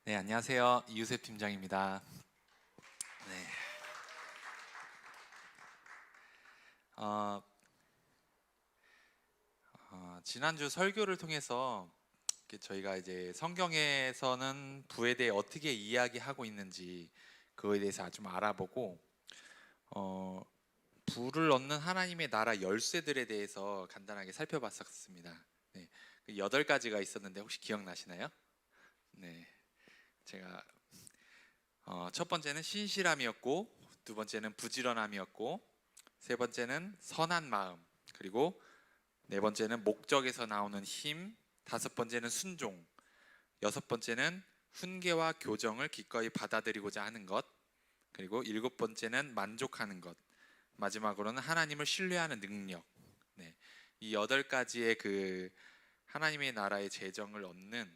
네, 안녕하세요. 이유셉 팀장입니다. 네. 어, 지난주 설교를 통해서 저희가 이제 성경에서는 부에 대해 어떻게 이야기하고 있는지 그거에 대해서 좀 알아보고 어, 부를 얻는 하나님의 나라 열쇠들에 대해서 간단하게 살펴봤었습니다. 네, 그 8가지가 있었는데 혹시 기억나시나요? 네, 제가 첫 번째는 신실함이었고, 두 번째는 부지런함이었고, 세 번째는 선한 마음, 그리고 네 번째는 목적에서 나오는 힘, 다섯 번째는 순종, 여섯 번째는 훈계와 교정을 기꺼이 받아들이고자 하는 것, 그리고 일곱 번째는 만족하는 것, 마지막으로는 하나님을 신뢰하는 능력. 네, 이 8가지의 그 하나님의 나라의 재정을 얻는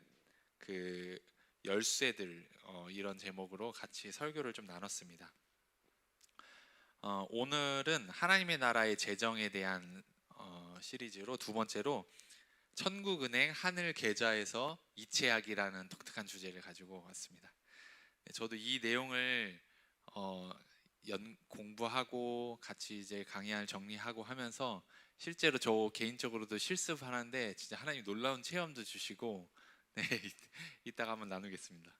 그 열쇠들, 이런 제목으로 같이 설교를 좀 나눴습니다. 오늘은 하나님의 나라의 재정에 대한 시리즈로 두 번째로 천국은행 하늘 계좌에서 이체하기라는 독특한 주제를 가지고 왔습니다. 네, 저도 이 내용을 어, 공부하고 같이 이제 강의할 정리하고 하면서 실제로 저 개인적으로도 실습하는데 진짜 하나님 놀라운 체험도 주시고 네, 이따가 한번 나누겠습니다.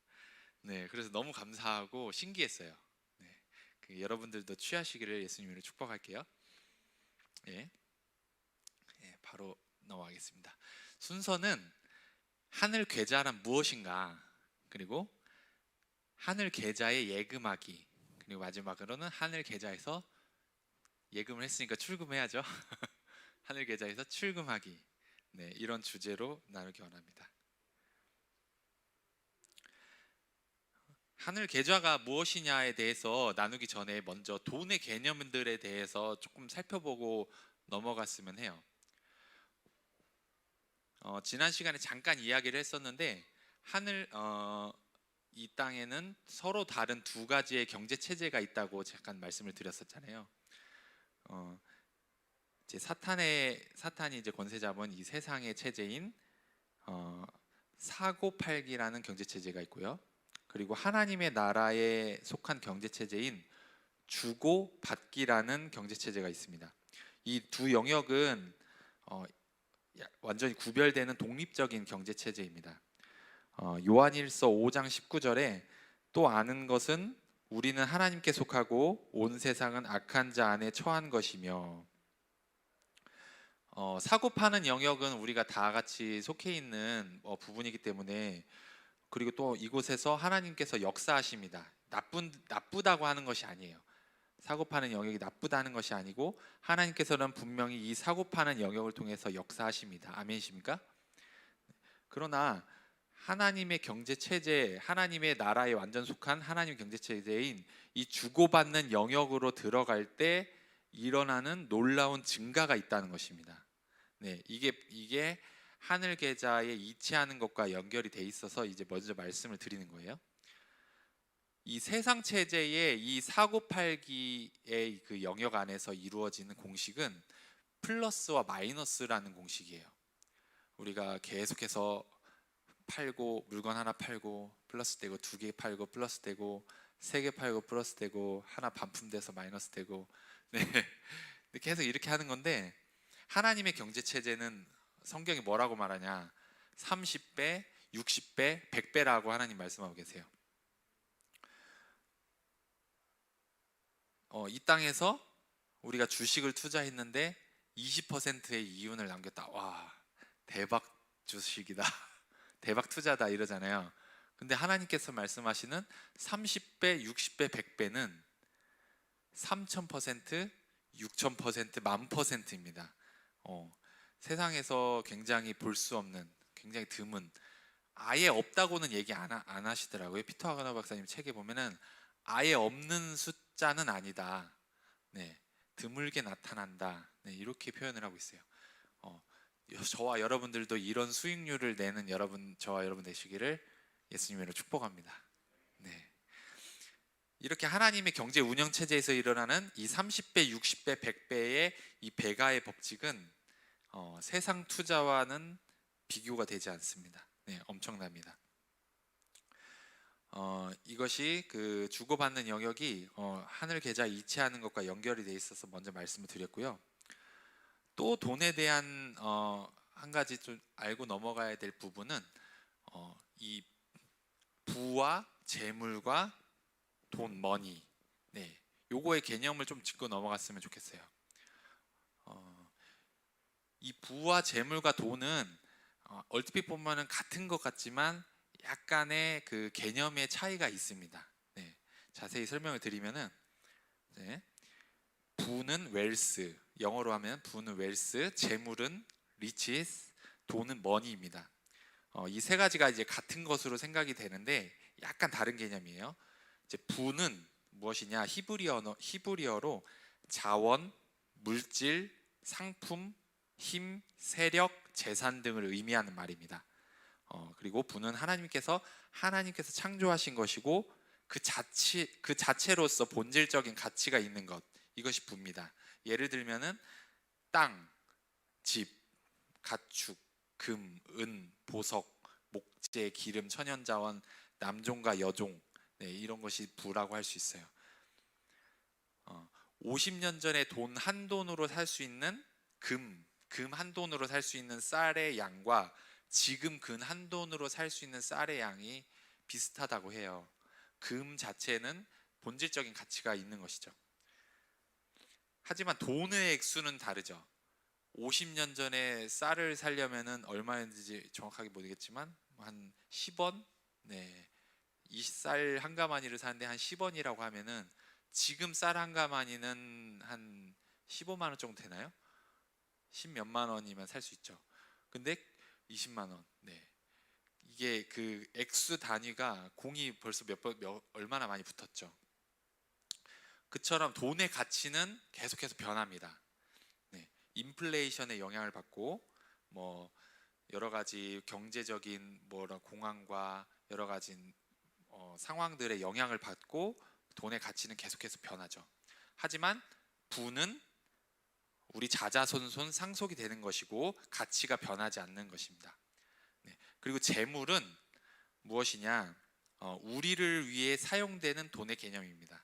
네, 그래서 너무 감사하고 신기했어요. 네, 여러분들도 취하시기를 예수님으로 축복할게요. 예, 예, 바로 넘어가겠습니다. 순서는 하늘 계좌란 무엇인가, 그리고 하늘 계좌에 예금하기, 그리고 마지막으로는 하늘 계좌에서 예금을 했으니까 출금해야죠. 하늘 계좌에서 출금하기. 네, 이런 주제로 나누기 원합니다. 하늘 계좌가 무엇이냐에 대해서 나누기 전에 먼저 돈의 개념들에 대해서 조금 살펴보고 넘어갔으면 해요. 지난 시간에 잠깐 이야기를 했었는데 이 땅에는 서로 다른 두 가지의 경제 체제가 있다고 잠깐 말씀을 드렸었잖아요. 어, 이제 사탄이 이제 권세 잡은 이 세상의 체제인 어, 사고 팔기라는 경제 체제가 있고요. 그리고 하나님의 나라에 속한 경제 체제인 주고 받기라는 경제 체제가 있습니다. 이 두 영역은 어, 완전히 구별되는 독립적인 경제 체제입니다. 요한일서 5장 19절에 또 아는 것은 우리는 하나님께 속하고 온 세상은 악한 자 안에 처한 것이며, 사고 파는 영역은 우리가 다 같이 속해 있는 부분이기 때문에, 그리고 또 이곳에서 하나님께서 역사하십니다. 나쁘다고 하는 것이 아니에요. 사고 파는 영역이 나쁘다는 것이 아니고 하나님께서는 분명히 이 사고 파는 영역을 통해서 역사하십니다. 아멘이십니까? 그러나 하나님의 경제 체제, 하나님의 나라에 완전 속한 하나님의 경제 체제인 이 주고받는 영역으로 들어갈 때 일어나는 놀라운 증가가 있다는 것입니다. 네, 이게 하늘 계좌에 이체하는 것과 연결이 돼 있어서 이제 먼저 말씀을 드리는 거예요. 이 세상 체제의 이 사고 팔기의 그 영역 안에서 이루어지는 공식은 플러스와 마이너스라는 공식이에요. 우리가 계속해서 팔고 물건 하나 팔고 플러스 되고, 두 개 팔고 플러스 되고, 세 개 팔고 플러스 되고, 하나 반품돼서 마이너스 되고, 네, 계속 이렇게 하는 건데, 하나님의 경제 체제는 성경이 뭐라고 말하냐? 30배, 60배, 100배라고 하나님 말씀하고 계세요. 이 땅에서 우리가 주식을 투자했는데 20%의 이윤을 남겼다. 와, 대박 주식이다. 대박 투자다 이러잖아요. 근데 하나님께서 말씀하시는 30배, 60배, 100배는 3000%, 6000%, 10,000%입니다. 세상에서 굉장히 볼 수 없는, 굉장히 드문, 아예 없다고는 얘기 안 하시더라고요. 피터 하거나 박사님 책에 보면은 아예 없는 숫자는 아니다. 네, 드물게 나타난다. 네, 이렇게 표현을 하고 있어요. 어, 저와 여러분들도 이런 수익률을 내는 저와 여러분 되시기를 예수님으로 축복합니다. 네, 이렇게 하나님의 경제 운영 체제에서 일어나는 이 30배, 60배, 100배의 이 배가의 법칙은 세상 투자와는 비교가 되지 않습니다. 네, 엄청납니다. 이것이 그 주고받는 영역이 하늘 계좌 이체하는 것과 연결이 돼 있어서 먼저 말씀을 드렸고요. 또 돈에 대한 한 가지 좀 알고 넘어가야 될 부분은 이 부와 재물과 돈, 머니, 네, 요거의 개념을 좀 짚고 넘어갔으면 좋겠어요. 이 부와 재물과 돈은 얼핏 보면은 같은 것 같지만 약간의 그 개념의 차이가 있습니다. 네, 자세히 설명을 드리면은, 네, 부는 웰스, 영어로 하면 부는 웰스, 재물은 riches, 돈은 머니입니다. 이 세 가지가 이제 같은 것으로 생각이 되는데 약간 다른 개념이에요. 이제 부는 무엇이냐? 히브리어로 자원, 물질, 상품, 힘, 세력, 재산 등을 의미하는 말입니다. 그리고 부는 하나님께서 창조하신 것이고 그 자체로서 본질적인 가치가 있는 것, 이것이 부입니다. 예를 들면은 땅, 집, 가축, 금, 은, 보석, 목재, 기름, 천연자원, 남종과 여종, 네, 이런 것이 부라고 할 수 있어요. 50년 전에 돈 한 돈으로 살 수 있는 금 한 돈으로 살 수 있는 쌀의 양과 지금 금 한 돈으로 살 수 있는 쌀의 양이 비슷하다고 해요. 금 자체는 본질적인 가치가 있는 것이죠. 하지만 돈의 액수는 다르죠. 50년 전에 쌀을 살려면은 얼마였는지 정확하게 모르겠지만 한 10원? 네. 이 쌀 한 가마니를 사는데 한 10원이라고 하면은 지금 쌀 한 가마니는 한 15만 원 정도 되나요? 10 몇만 원이면 살 수 있죠. 근데 20만 원. 네. 이게 그 액수 단위가 공이 벌써 얼마나 많이 붙었죠. 그처럼 돈의 가치는 계속해서 변합니다. 네. 인플레이션의 영향을 받고 뭐 여러 가지 경제적인 공황과 여러 가지 상황들의 영향을 받고 돈의 가치는 계속해서 변하죠. 하지만 부는 우리 자자손손 상속이 되는 것이고 가치가 변하지 않는 것입니다. 네. 그리고 재물은 무엇이냐? 우리를 위해 사용되는 돈의 개념입니다.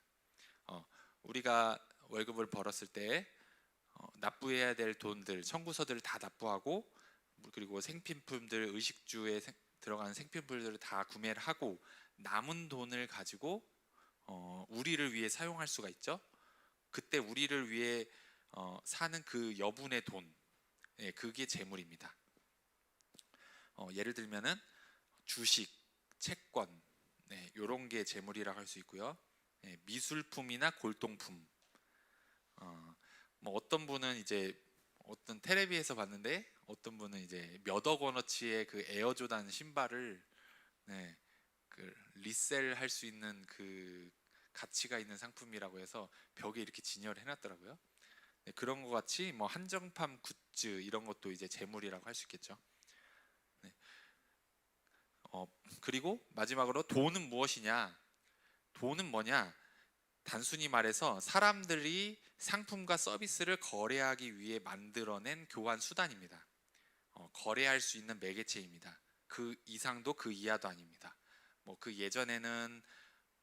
우리가 월급을 벌었을 때 납부해야 될 돈들, 청구서들을 다 납부하고, 그리고 생필품들, 의식주에 들어가는 생필품들을 다 구매를 하고 남은 돈을 가지고 우리를 위해 사용할 수가 있죠. 그때 우리를 위해 사는 그 여분의 돈, 예, 그게 재물입니다. 예를 들면은 주식, 채권, 네, 이런 게 재물이라고 할 수 있고요. 예, 미술품이나 골동품. 뭐 어떤 분은 이제 어떤 텔레비에서 봤는데 어떤 분은 이제 몇억 원어치의 그 에어조단 신발을, 네, 그 리셀할 수 있는 그 가치가 있는 상품이라고 해서 벽에 이렇게 진열을 해놨더라고요. 네, 그런 것 같이 뭐 한정판 굿즈 이런 것도 이제 재물이라고 할 수 있겠죠. 네. 그리고 마지막으로 돈은 무엇이냐? 돈은 뭐냐? 단순히 말해서 사람들이 상품과 서비스를 거래하기 위해 만들어낸 교환 수단입니다. 거래할 수 있는 매개체입니다. 그 이상도 그 이하도 아닙니다. 뭐 그 예전에는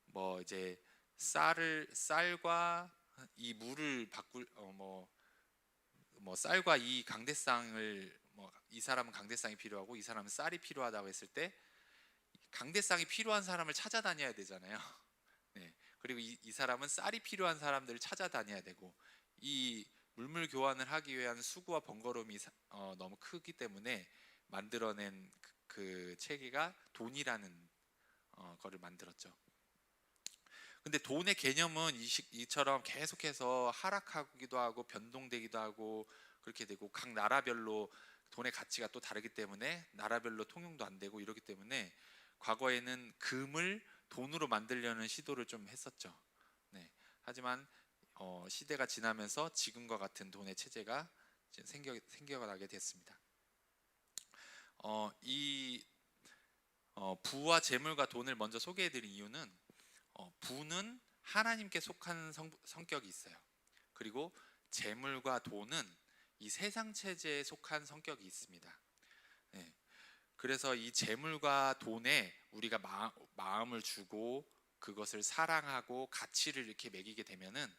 뭐 이제 쌀과 이 물을 바꿀 뭐 쌀과 이 강대상을, 뭐 이 사람은 강대상이 필요하고 이 사람은 쌀이 필요하다고 했을 때 강대상이 필요한 사람을 찾아다녀야 되잖아요. 네. 그리고 이 사람은 쌀이 필요한 사람들을 찾아다녀야 되고, 이 물물 교환을 하기 위한 수고와 번거로움이 너무 크기 때문에 만들어낸 그 체계가 돈이라는 거를 만들었죠. 근데 돈의 개념은 이처럼 계속해서 하락하기도 하고 변동되기도 하고 그렇게 되고, 각 나라별로 돈의 가치가 또 다르기 때문에 나라별로 통용도 안 되고 이러기 때문에 과거에는 금을 돈으로 만들려는 시도를 좀 했었죠. 네. 하지만 시대가 지나면서 지금과 같은 돈의 체제가 생겨나게 됐습니다. 이 부와 재물과 돈을 먼저 소개해드린 이유는 부는 하나님께 속한 성격이 있어요. 그리고 재물과 돈은 이 세상 체제에 속한 성격이 있습니다. 네. 그래서 이 재물과 돈에 우리가 마음을 주고 그것을 사랑하고 가치를 이렇게 매기게 되면은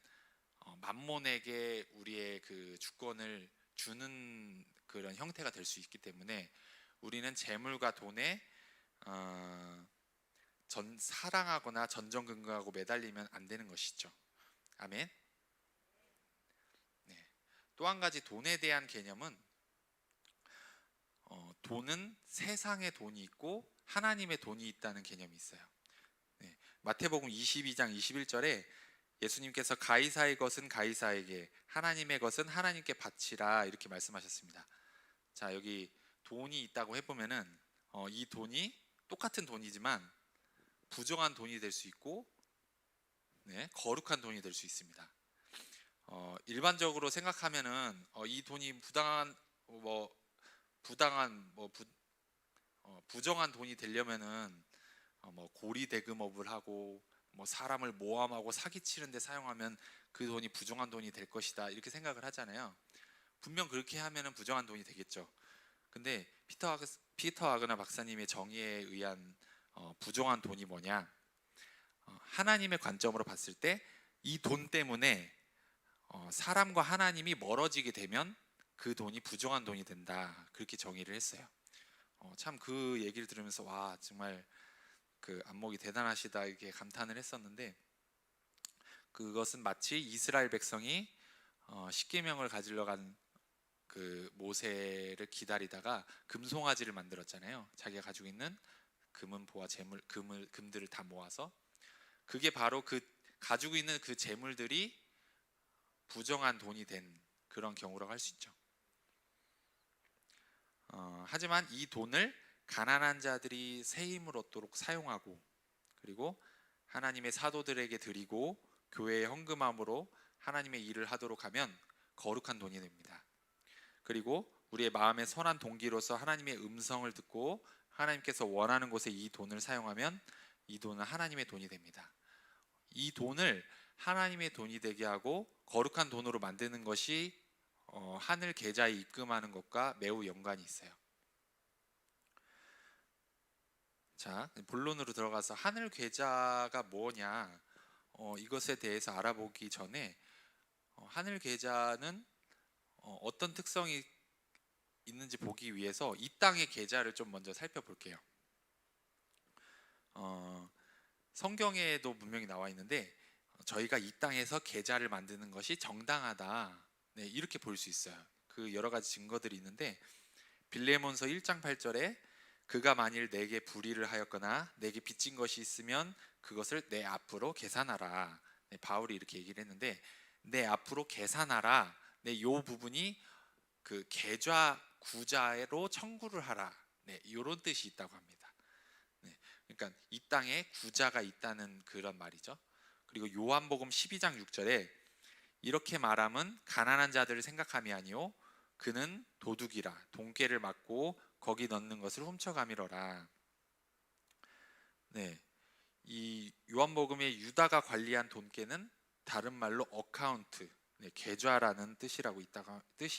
만몬에게 우리의 그 주권을 주는 그런 형태가 될 수 있기 때문에 우리는 재물과 돈에 사랑하거나 전전긍긍하고 매달리면 안 되는 것이죠. 아멘. 네. 또 한 가지 돈에 대한 개념은 돈은 세상의 돈이 있고 하나님의 돈이 있다는 개념이 있어요. 네. 마태복음 22장 21절에 예수님께서 가이사의 것은 가이사에게, 하나님의 것은 하나님께 바치라 이렇게 말씀하셨습니다. 자, 여기 돈이 있다고 해보면은 이 돈이 똑같은 돈이지만 부정한 돈이 될 수 있고, 네, 거룩한 돈이 될 수 있습니다. 일반적으로 생각하면은 이 돈이 부정한 돈이 되려면은 고리 대금업을 하고 사람을 모함하고 사기치는 데 사용하면 그 돈이 부정한 돈이 될 것이다 이렇게 생각을 하잖아요. 분명 그렇게 하면은 부정한 돈이 되겠죠. 근데 피터 와그너 박사님의 정의에 의한 부정한 돈이 뭐냐? 하나님의 관점으로 봤을 때 이 돈 때문에 사람과 하나님이 멀어지게 되면 그 돈이 부정한 돈이 된다 그렇게 정의를 했어요. 참 그 얘기를 들으면서 와 정말 그 안목이 대단하시다 이렇게 감탄을 했었는데, 그것은 마치 이스라엘 백성이 십계명을 가지러 간 그 모세를 기다리다가 금송아지를 만들었잖아요. 자기가 가지고 있는 금은 보화 금들을 다 모아서, 그게 바로 그 가지고 있는 그 재물들이 부정한 돈이 된 그런 경우라고 할 수 있죠. 하지만 이 돈을 가난한 자들이 새 힘을 얻도록 사용하고, 그리고 하나님의 사도들에게 드리고 교회에 헌금함으로 하나님의 일을 하도록 하면 거룩한 돈이 됩니다. 그리고 우리의 마음의 선한 동기로서 하나님의 음성을 듣고 하나님께서 원하는 곳에 이 돈을 사용하면 이 돈은 하나님의 돈이 됩니다. 이 돈을 하나님의 돈이 되게 하고 거룩한 돈으로 만드는 것이 하늘 계좌에 입금하는 것과 매우 연관이 있어요. 자, 본론으로 들어가서 하늘 계좌가 뭐냐, 이것에 대해서 알아보기 전에 하늘 계좌는 어떤 특성이 있는지 보기 위해서 이 땅의 계좌를 좀 먼저 살펴볼게요. 성경에도 분명히 나와 있는데 저희가 이 땅에서 계좌를 만드는 것이 정당하다, 네, 이렇게 볼 수 있어요. 그 여러 가지 증거들이 있는데 빌레몬서 1장 8절에 그가 만일 내게 불의를 하였거나 내게 빚진 것이 있으면 그것을 내 앞으로 계산하라. 네, 바울이 이렇게 얘기를 했는데 내 앞으로 계산하라. 네, 요 부분이 그 계좌 구자로 청구를 하라. 네, 이런 뜻이 있다고 합니다. 네, 그러니까 이 땅에 구자가 있다는 그런 말이죠. 그리고 요한복음 12장 6절에 이렇게 말함은 가난한 자들을 생각함이 아니요 그는 도둑이라 돈깨를 맞고 거기 넣는 것을 훔쳐가미러라. 네, 이 요한복음의 유다가 관리한 돈깨는 다른 말로 어카운트, 네, 계좌라는 뜻이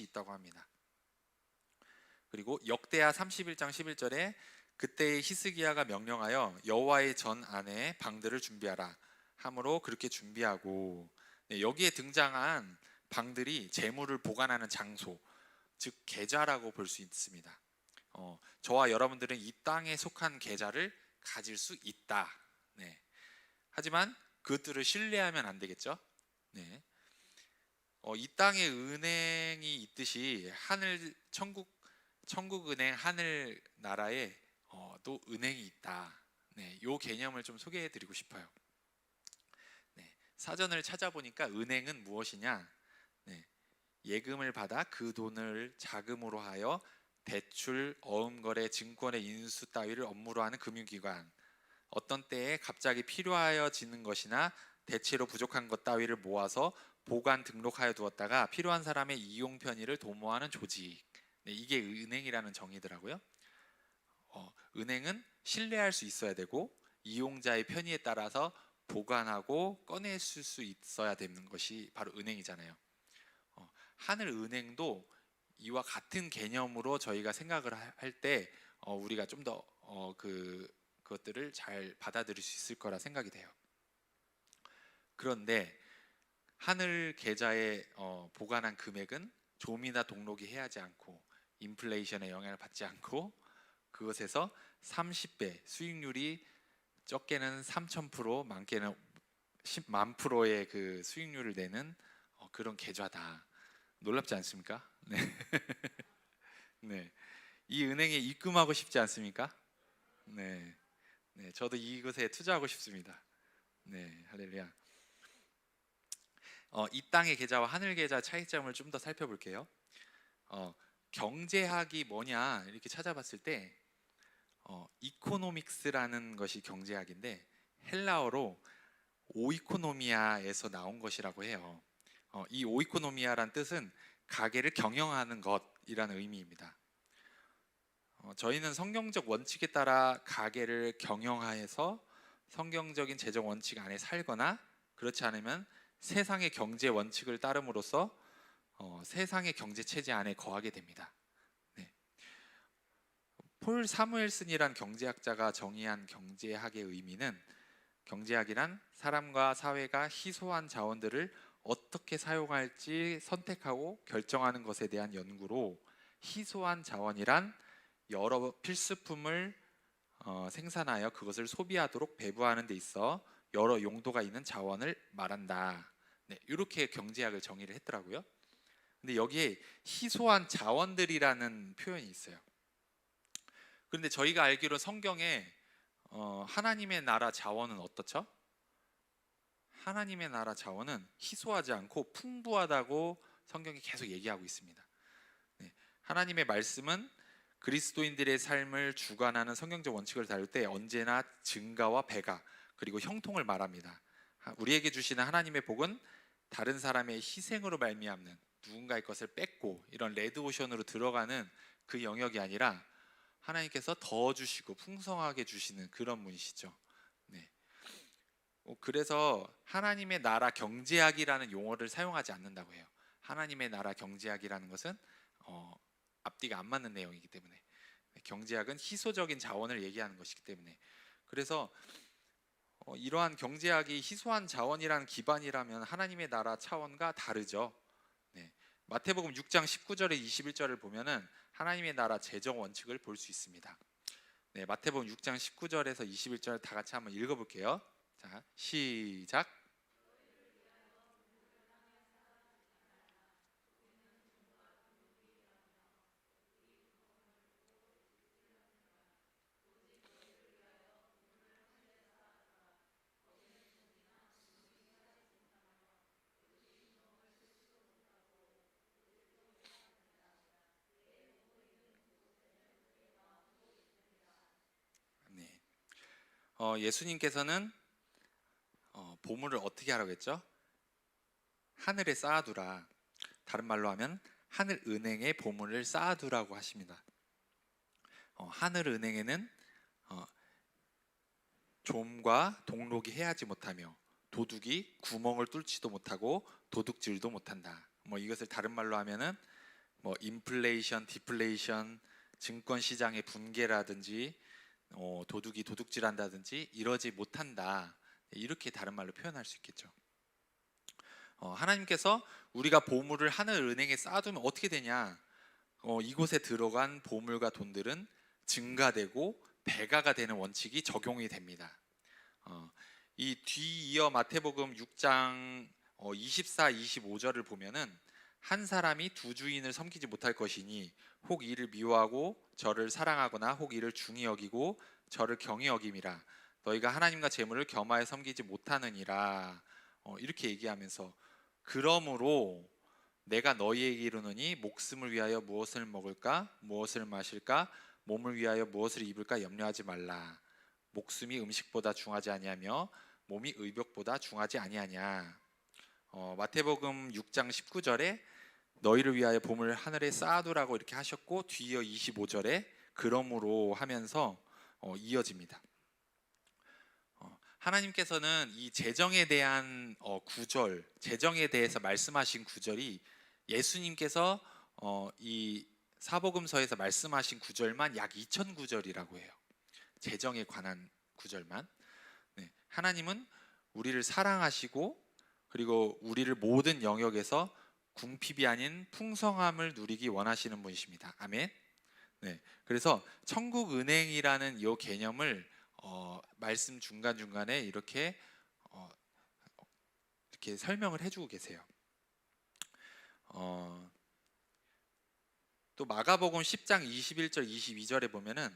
있다고 합니다. 그리고 역대하 31장 11절에 그때의 히스기야가 명령하여 여호와의 전 안에 방들을 준비하라 함으로 그렇게 준비하고, 네, 여기에 등장한 방들이 재물을 보관하는 장소, 즉 계좌라고 볼 수 있습니다. 저와 여러분들은 이 땅에 속한 계좌를 가질 수 있다. 네. 하지만 그것들을 신뢰하면 안 되겠죠. 네. 이 땅에 은행이 있듯이 천국은행 하늘나라에 또 은행이 있다. 네, 요 개념을 좀 소개해드리고 싶어요. 네, 사전을 찾아보니까 은행은 무엇이냐? 네, 예금을 받아 그 돈을 자금으로 하여 대출, 어음거래, 증권의 인수 따위를 업무로 하는 금융기관, 어떤 때에 갑자기 필요하여지는 것이나 대체로 부족한 것 따위를 모아서 보관 등록하여 두었다가 필요한 사람의 이용 편의를 도모하는 조직. 네, 이게 은행이라는 정의더라고요. 은행은 신뢰할 수 있어야 되고 이용자의 편의에 따라서 보관하고 꺼낼 수 있어야 되는 것이 바로 은행이잖아요. 하늘은행도 이와 같은 개념으로 저희가 생각을 할 때 우리가 좀 더 그것들을 잘 받아들일 수 있을 거라 생각이 돼요. 그런데 하늘 계좌에 보관한 금액은 좀이나 동록이 해하지 않고 인플레이션에 영향을 받지 않고 그것에서 30배 수익률이 적게는 3000%, 많게는 10만 프로의 그 수익률을 내는 그런 계좌다. 놀랍지 않습니까? 네. 네. 이 은행에 입금하고 싶지 않습니까? 네. 네. 저도 이곳에 투자하고 싶습니다. 네. 할렐루야. 이 땅의 계좌와 하늘 계좌 차이점을 좀 더 살펴볼게요. 경제학이 뭐냐 이렇게 찾아봤을 때 이코노믹스라는 것이 경제학인데 헬라어로 오이코노미아에서 나온 것이라고 해요. 이 오이코노미아란 뜻은 가게를 경영하는 것이라는 의미입니다. 저희는 성경적 원칙에 따라 가게를 경영하여서 성경적인 재정 원칙 안에 살거나 그렇지 않으면 세상의 경제 원칙을 따름으로써 세상의 경제 체제 안에 거하게 됩니다. 네. 폴 사무엘슨이란 경제학자가 정의한 경제학의 의미는 경제학이란 사람과 사회가 희소한 자원들을 어떻게 사용할지 선택하고 결정하는 것에 대한 연구로 희소한 자원이란 여러 필수품을 생산하여 그것을 소비하도록 배부하는 데 있어 여러 용도가 있는 자원을 말한다. 네, 이렇게 경제학을 정의를 했더라고요. 근데 여기에 희소한 자원들이라는 표현이 있어요. 그런데 저희가 알기로 성경에 하나님의 나라 자원은 어떻죠? 하나님의 나라 자원은 희소하지 않고 풍부하다고 성경이 계속 얘기하고 있습니다. 네, 하나님의 말씀은 그리스도인들의 삶을 주관하는 성경적 원칙을 다룰 때 언제나 증가와 배가 그리고 형통을 말합니다. 우리에게 주시는 하나님의 복은 다른 사람의 희생으로 말미암는 누군가의 것을 뺏고 이런 레드오션으로 들어가는 그 영역이 아니라 하나님께서 더 주시고 풍성하게 주시는 그런 분이시죠. 네. 그래서 하나님의 나라 경제학이라는 용어를 사용하지 않는다고 해요. 하나님의 나라 경제학이라는 것은 앞뒤가 안 맞는 내용이기 때문에 경제학은 희소적인 자원을 얘기하는 것이기 때문에 그래서 이러한 경제학이 희소한 자원이라는 기반이라면 하나님의 나라 차원과 다르죠. 네. 마태복음 6장 19절에 21절을 보면은 하나님의 나라 재정 원칙을 볼 수 있습니다. 네, 마태복음 6장 19절에서 21절 다 같이 한번 읽어볼게요. 자, 시작. 네. 예수님께서는 보물을 어떻게 하라고 했죠? 하늘에 쌓아두라. 다른 말로 하면 하늘 은행에 보물을 쌓아두라고 하십니다. 하늘 은행에는 좀과 동록이 해하지 못하며 도둑이 구멍을 뚫지도 못하고 도둑질도 못한다. 이것을 다른 말로 하면은 인플레이션, 디플레이션, 증권 시장의 붕괴라든지 도둑이 도둑질한다든지 이러지 못한다. 이렇게 다른 말로 표현할 수 있겠죠. 하나님께서 우리가 보물을 하늘 은행에 쌓아두면 어떻게 되냐? 이곳에 들어간 보물과 돈들은 증가되고 배가가 되는 원칙이 적용이 됩니다. 이 뒤이어 마태복음 6장 24, 25절을 보면은 한 사람이 두 주인을 섬기지 못할 것이니 혹 이를 미워하고 저를 사랑하거나 혹 이를 중히 여기고 저를 경히 여김이라 너희가 하나님과 재물을 겸하여 섬기지 못하느니라. 이렇게 얘기하면서 그러므로 내가 너희에게 이르노니 목숨을 위하여 무엇을 먹을까 무엇을 마실까 몸을 위하여 무엇을 입을까 염려하지 말라. 목숨이 음식보다 중하지 아니하며 몸이 의복보다 중하지 아니하냐. 마태복음 6장 19절에 너희를 위하여 보물을 하늘에 쌓아두라고 이렇게 하셨고 뒤이어 25절에 그러므로 하면서 이어집니다. 하나님께서는 이 재정에 대한 재정에 대해서 말씀하신 구절이 예수님께서 이 사복음서에서 말씀하신 구절만 약 2천 구절이라고 해요. 재정에 관한 구절만. 네, 하나님은 우리를 사랑하시고 그리고 우리를 모든 영역에서 궁핍이 아닌 풍성함을 누리기 원하시는 분이십니다. 아멘. 네, 그래서 천국 은행이라는 이 개념을 말씀 중간 중간에 이렇게 설명을 해주고 계세요. 또 마가복음 10장 21절 22절에 보면은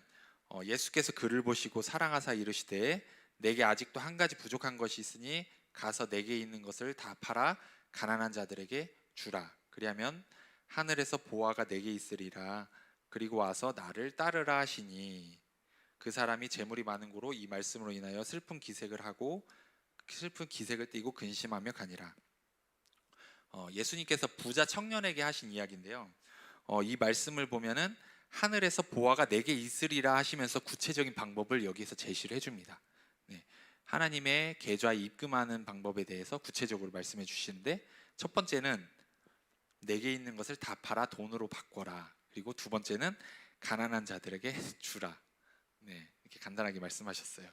예수께서 그를 보시고 사랑하사 이르시되 내게 아직도 한 가지 부족한 것이 있으니 가서 내게 있는 것을 다 팔아 가난한 자들에게 주라. 그리하면 하늘에서 보화가 내게 있으리라. 그리고 와서 나를 따르라 하시니 그 사람이 재물이 많은 고로 이 말씀으로 인하여 슬픈 기색을 띠고 근심하며 가니라. 예수님께서 부자 청년에게 하신 이야기인데요. 이 말씀을 보면은 하늘에서 보화가 내게 있으리라 하시면서 구체적인 방법을 여기서 제시를 해줍니다. 네, 하나님의 계좌에 입금하는 방법에 대해서 구체적으로 말씀해 주시는데, 첫 번째는 내게 있는 것을 다 팔아 돈으로 바꿔라. 그리고 두 번째는 가난한 자들에게 주라. 네, 이렇게 간단하게 말씀하셨어요.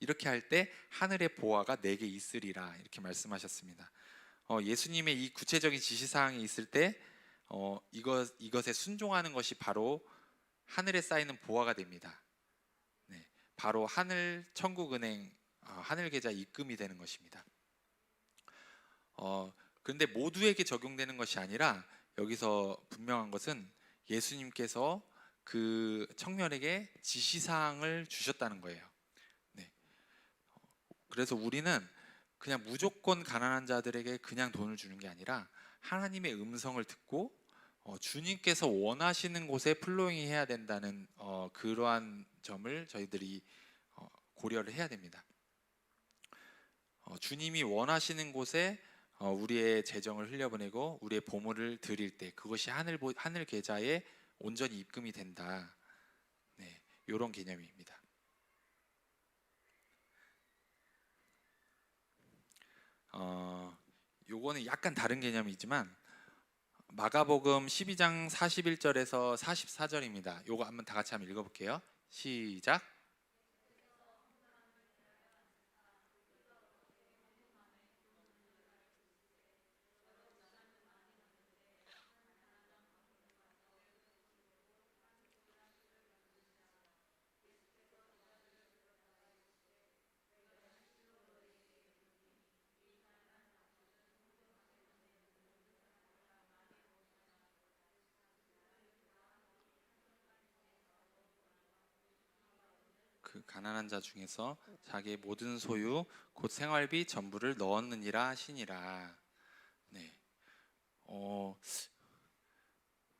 이렇게 할 때 하늘의 보화가 내게 있으리라 이렇게 말씀하셨습니다. 예수님의 이 구체적인 지시사항이 있을 때 이것에 순종하는 것이 바로 하늘에 쌓이는 보화가 됩니다. 네, 바로 천국은행 하늘 계좌 입금이 되는 것입니다. 그런데 모두에게 적용되는 것이 아니라 여기서 분명한 것은 예수님께서 그 청년에게 지시사항을 주셨다는 거예요. 네, 그래서 우리는 그냥 무조건 가난한 자들에게 그냥 돈을 주는 게 아니라 하나님의 음성을 듣고 주님께서 원하시는 곳에 플로잉이 해야 된다는 그러한 점을 저희들이 고려를 해야 됩니다. 주님이 원하시는 곳에 우리의 재정을 흘려보내고 우리의 보물을 드릴 때 그것이 하늘 계좌에 온전히 입금이 된다. 네, 이런 개념입니다. 요거는 약간 다른 개념이지만 마가복음 12장 41절에서 44절입니다. 요거 한번 다 같이 한번 읽어볼게요. 시작. 그 가난한 자 중에서 자기의 모든 소유 곧 생활비 전부를 넣었느니라 하시니라. 네.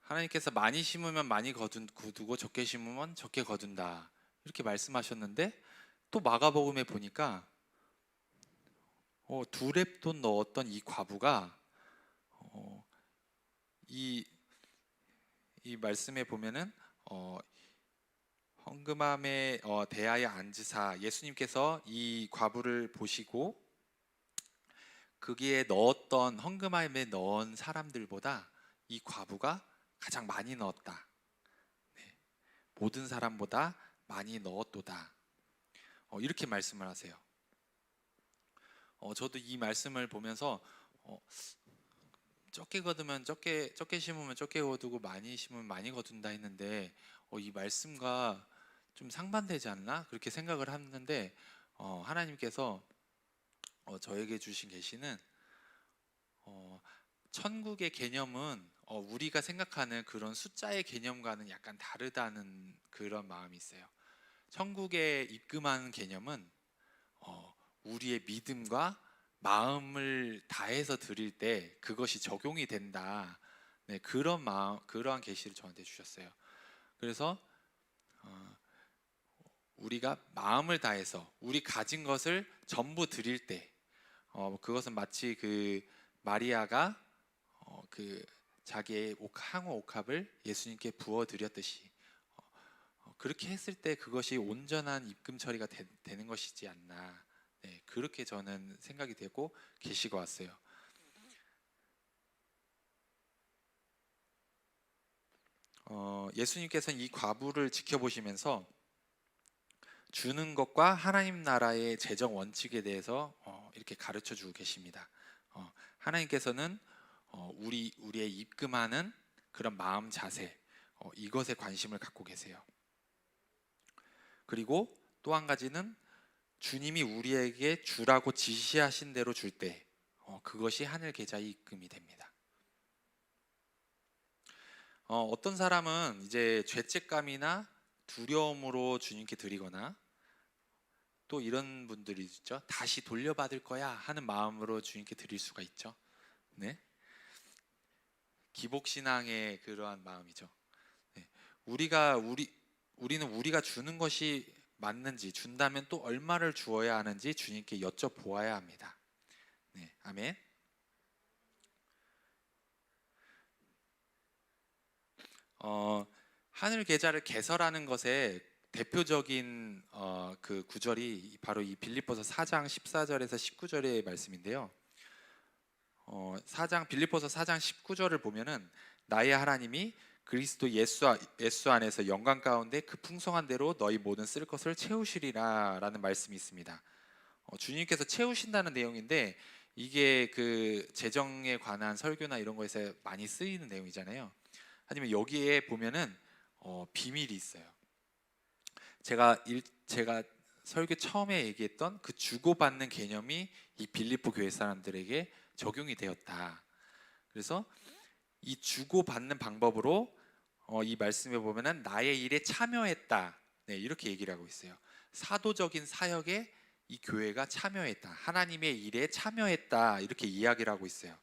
하나님께서 많이 심으면 많이 거두고 적게 심으면 적게 거둔다. 이렇게 말씀하셨는데 또 마가복음에 보니까 두 렙돈 넣었던 이 과부가 이 말씀에 보면은 헌금함에 대하여 앉으사 예수님께서 이 과부를 보시고 거기에 넣었던 헌금함에 넣은 사람들보다 이 과부가 가장 많이 넣었다. 네, 모든 사람보다 많이 넣었도다. 이렇게 말씀을 하세요. 저도 이 말씀을 보면서 적게 거두면 적게 심으면 적게 거두고 많이 심으면 많이 거둔다 했는데 이 말씀과 좀 상반되지 않나 그렇게 생각을 하는데 하나님께서 저에게 주신 계시는 천국의 개념은 우리가 생각하는 그런 숫자의 개념과는 약간 다르다는 그런 마음이 있어요. 천국에 입금하는 개념은 우리의 믿음과 마음을 다해서 드릴 때 그것이 적용이 된다. 네, 그러한 계시를 저한테 주셨어요. 그래서 우리가 마음을 다해서 우리 가진 것을 전부 드릴 때 그것은 마치 그 마리아가 그 자기의 향후 옥합을 예수님께 부어 드렸듯이 그렇게 했을 때 그것이 온전한 입금 처리가 되는 것이지 않나. 네, 그렇게 저는 생각이 되고 계시가 왔어요. 예수님께서는 이 과부를 지켜보시면서 주는 것과 하나님 나라의 재정 원칙에 대해서 이렇게 가르쳐 주고 계십니다. 하나님께서는 우리의 입금하는 그런 마음 자세, 이것에 관심을 갖고 계세요. 그리고 또 한 가지는 주님이 우리에게 주라고 지시하신 대로 줄 때 그것이 하늘 계좌의 입금이 됩니다. 어떤 사람은 이제 죄책감이나 두려움으로 주님께 드리거나 또 이런 분들이 있죠. 다시 돌려받을 거야 하는 마음으로 주님께 드릴 수가 있죠. 네, 기복신앙의 그러한 마음이죠. 네. 우리는 우리가 주는 것이 맞는지, 준다면 또 얼마를 주어야 하는지 주님께 여쭤보아야 합니다. 네, 아멘. 하늘 계좌를 개설하는 것에 대표적인 그 구절이 바로 이 빌립보서 4장 14절에서 19절의 말씀인데요. 빌립보서 4장 19절을 보면은 나의 하나님이 그리스도 예수 안에서 영광 가운데 그 풍성한 대로 너희 모든 쓸 것을 채우시리라라는 말씀이 있습니다. 주님께서 채우신다는 내용인데 이게 그 재정에 관한 설교나 이런 거에서 많이 쓰이는 내용이잖아요. 하지만 여기에 보면은 비밀이 있어요. 제가 설교 처음에 얘기했던 그 주고받는 개념이 이 빌립보 교회 사람들에게 적용이 되었다. 그래서 이 주고받는 방법으로 이 말씀에 보면은 나의 일에 참여했다. 네, 이렇게 얘기를 하고 있어요. 사도적인 사역에 이 교회가 참여했다. 하나님의 일에 참여했다. 이렇게 이야기를 하고 있어요.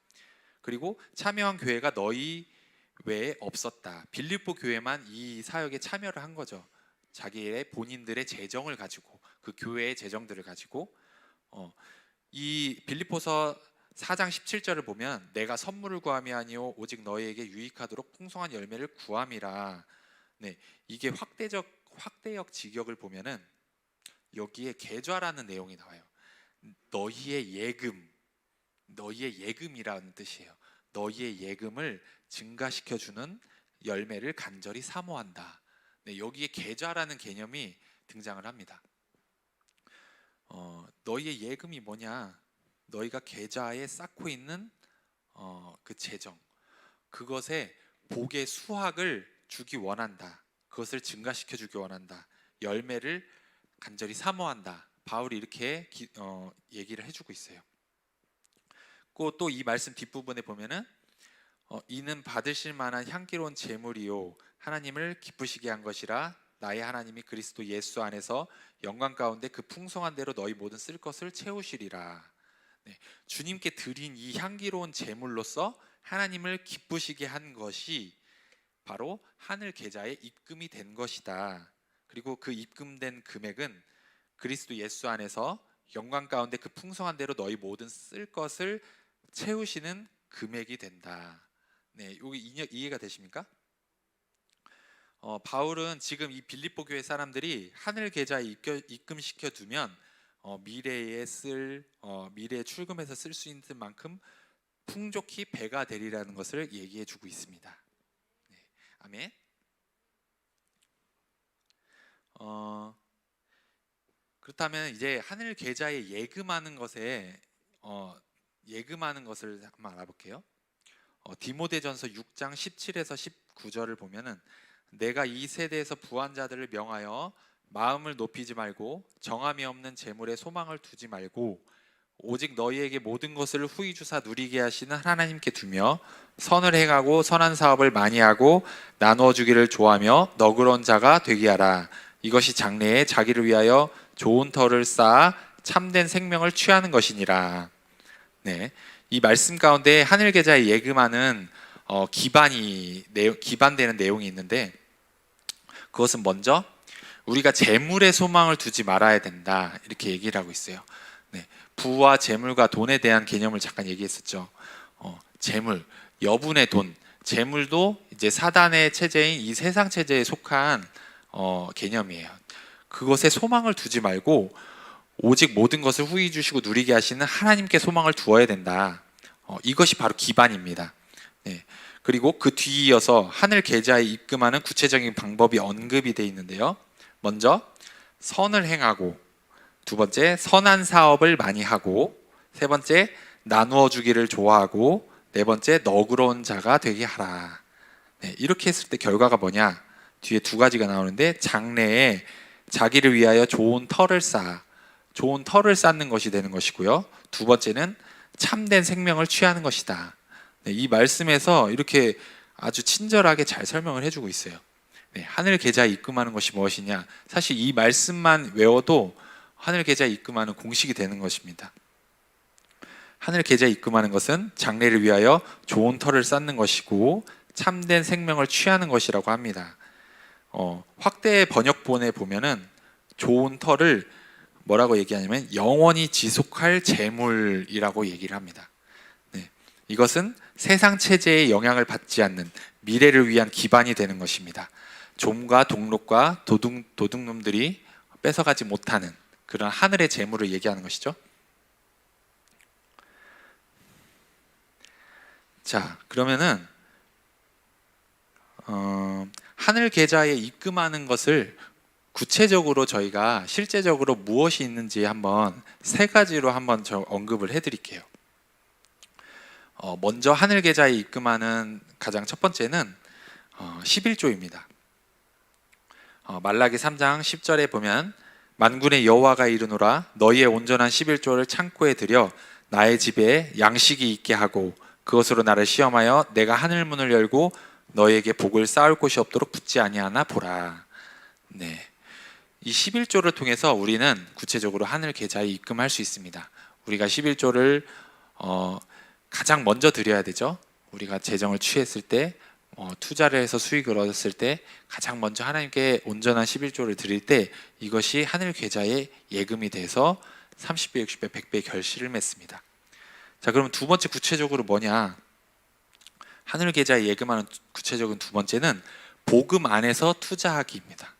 그리고 참여한 교회가 너희 외에 없었다. 빌립보 교회만 이 사역에 참여를 한 거죠. 자기의 본인들의 재정을 가지고, 그 교회의 재정들을 가지고 이 빌립보서 4장 17절을 보면 내가 선물을 구함이 아니요 오직 너희에게 유익하도록 풍성한 열매를 구함이라. 네, 이게 확대적 직역을 보면은 여기에 계좌라는 내용이 나와요. 너희의 예금이라는 뜻이에요. 너희의 예금을 증가시켜주는 열매를 간절히 사모한다. 네, 여기에 계좌라는 개념이 등장을 합니다. 너희의 예금이 뭐냐? 너희가 계좌에 쌓고 있는 그 재정, 그것에 복의 수확을 주기 원한다. 그것을 증가시켜 주기 원한다. 열매를 간절히 사모한다. 바울이 이렇게 얘기를 해주고 있어요. 또 이 말씀 뒷부분에 보면은 이는 받으실 만한 향기로운 제물이요 하나님을 기쁘시게 한 것이라. 나의 하나님이 그리스도 예수 안에서 영광 가운데 그 풍성한 대로 너희 모든 쓸 것을 채우시리라. 네, 주님께 드린 이 향기로운 제물로서 하나님을 기쁘시게 한 것이 바로 하늘 계좌에 입금이 된 것이다. 그리고 그 입금된 금액은 그리스도 예수 안에서 영광 가운데 그 풍성한 대로 너희 모든 쓸 것을 채우시는 금액이 된다. 네, 여기 이해가 되십니까? 바울은 지금 이 빌립보 교회 사람들이 하늘 계좌에 입금시켜 두면 미래에 출금해서 쓸 수 있는 만큼 풍족히 배가 되리라는 것을 얘기해 주고 있습니다. 네, 아멘. 그렇다면 이제 하늘 계좌에 예금하는 것을 한번 알아볼게요. 디모데전서 6장 17에서 19절을 보면은 내가 이 세대에서 부한 자들을 명하여 마음을 높이지 말고 정함이 없는 재물에 소망을 두지 말고 오직 너희에게 모든 것을 후히 주사 누리게 하시는 하나님께 두며 선을 행하고 선한 사업을 많이 하고 나누어 주기를 좋아하며 너그러운 자가 되게 하라. 이것이 장래에 자기를 위하여 좋은 터를 쌓아 참된 생명을 취하는 것이니라. 네, 이 말씀 가운데 하늘 계좌에 예금하는 기반되는 내용이 있는데 그것은 먼저 우리가 재물에 소망을 두지 말아야 된다. 이렇게 얘기를 하고 있어요. 네, 부와 재물과 돈에 대한 개념을 잠깐 얘기했었죠. 재물, 여분의 돈, 재물도 이제 사단의 체제인 이 세상 체제에 속한 개념이에요. 그것에 소망을 두지 말고 오직 모든 것을 후히 주시고 누리게 하시는 하나님께 소망을 두어야 된다. 이것이 바로 기반입니다. 네, 그리고 그 뒤이어서 하늘 계좌에 입금하는 구체적인 방법이 언급이 되어 있는데요. 먼저 선을 행하고, 두 번째 선한 사업을 많이 하고, 세 번째 나누어 주기를 좋아하고, 네 번째 너그러운 자가 되게 하라. 네, 이렇게 했을 때 결과가 뭐냐? 뒤에 두 가지가 나오는데, 장래에 자기를 위하여 좋은 터를 쌓는 것이 되는 것이고요. 두 번째는 참된 생명을 취하는 것이다. 네, 이 말씀에서 이렇게 아주 친절하게 잘 설명을 해주고 있어요. 네, 하늘 계좌에 입금하는 것이 무엇이냐? 사실 이 말씀만 외워도 하늘 계좌에 입금하는 공식이 되는 것입니다. 하늘 계좌에 입금하는 것은 장래를 위하여 좋은 터를 쌓는 것이고 참된 생명을 취하는 것이라고 합니다. 확대 번역본에 보면은 좋은 터를 뭐라고 얘기하냐면 영원히 지속할 재물이라고 얘기를 합니다. 네, 이것은 세상 체제의 영향을 받지 않는 미래를 위한 기반이 되는 것입니다. 좀과 동록과 도둑놈들이 뺏어가지 못하는 그런 하늘의 재물을 얘기하는 것이죠. 자, 그러면은 하늘 계좌에 입금하는 것을 구체적으로 저희가 실제적으로 무엇이 있는지 한번 세 가지로 한번 언급을 해드릴게요. 먼저 하늘 계좌에 입금하는 가장 첫 번째는 11조입니다. 말라기 3장 10절에 보면 만군의 여호와가 이르노라 너희의 온전한 11조를 창고에 들여 나의 집에 양식이 있게 하고 그것으로 나를 시험하여 내가 하늘 문을 열고 너희에게 복을 쌓을 곳이 없도록 붙지 아니하나 보라. 네, 이 11조를 통해서 우리는 구체적으로 하늘 계좌에 입금할 수 있습니다. 우리가 11조를 가장 먼저 드려야 되죠. 우리가 재정을 취했을 때 투자를 해서 수익을 얻었을 때 가장 먼저 하나님께 온전한 11조를 드릴 때 이것이 하늘 계좌에 예금이 돼서 30배, 60배, 100배 결실을 맺습니다. 자, 그럼 두 번째 구체적으로 뭐냐? 하늘 계좌에 예금하는 구체적인 두 번째는 복음 안에서 투자하기입니다.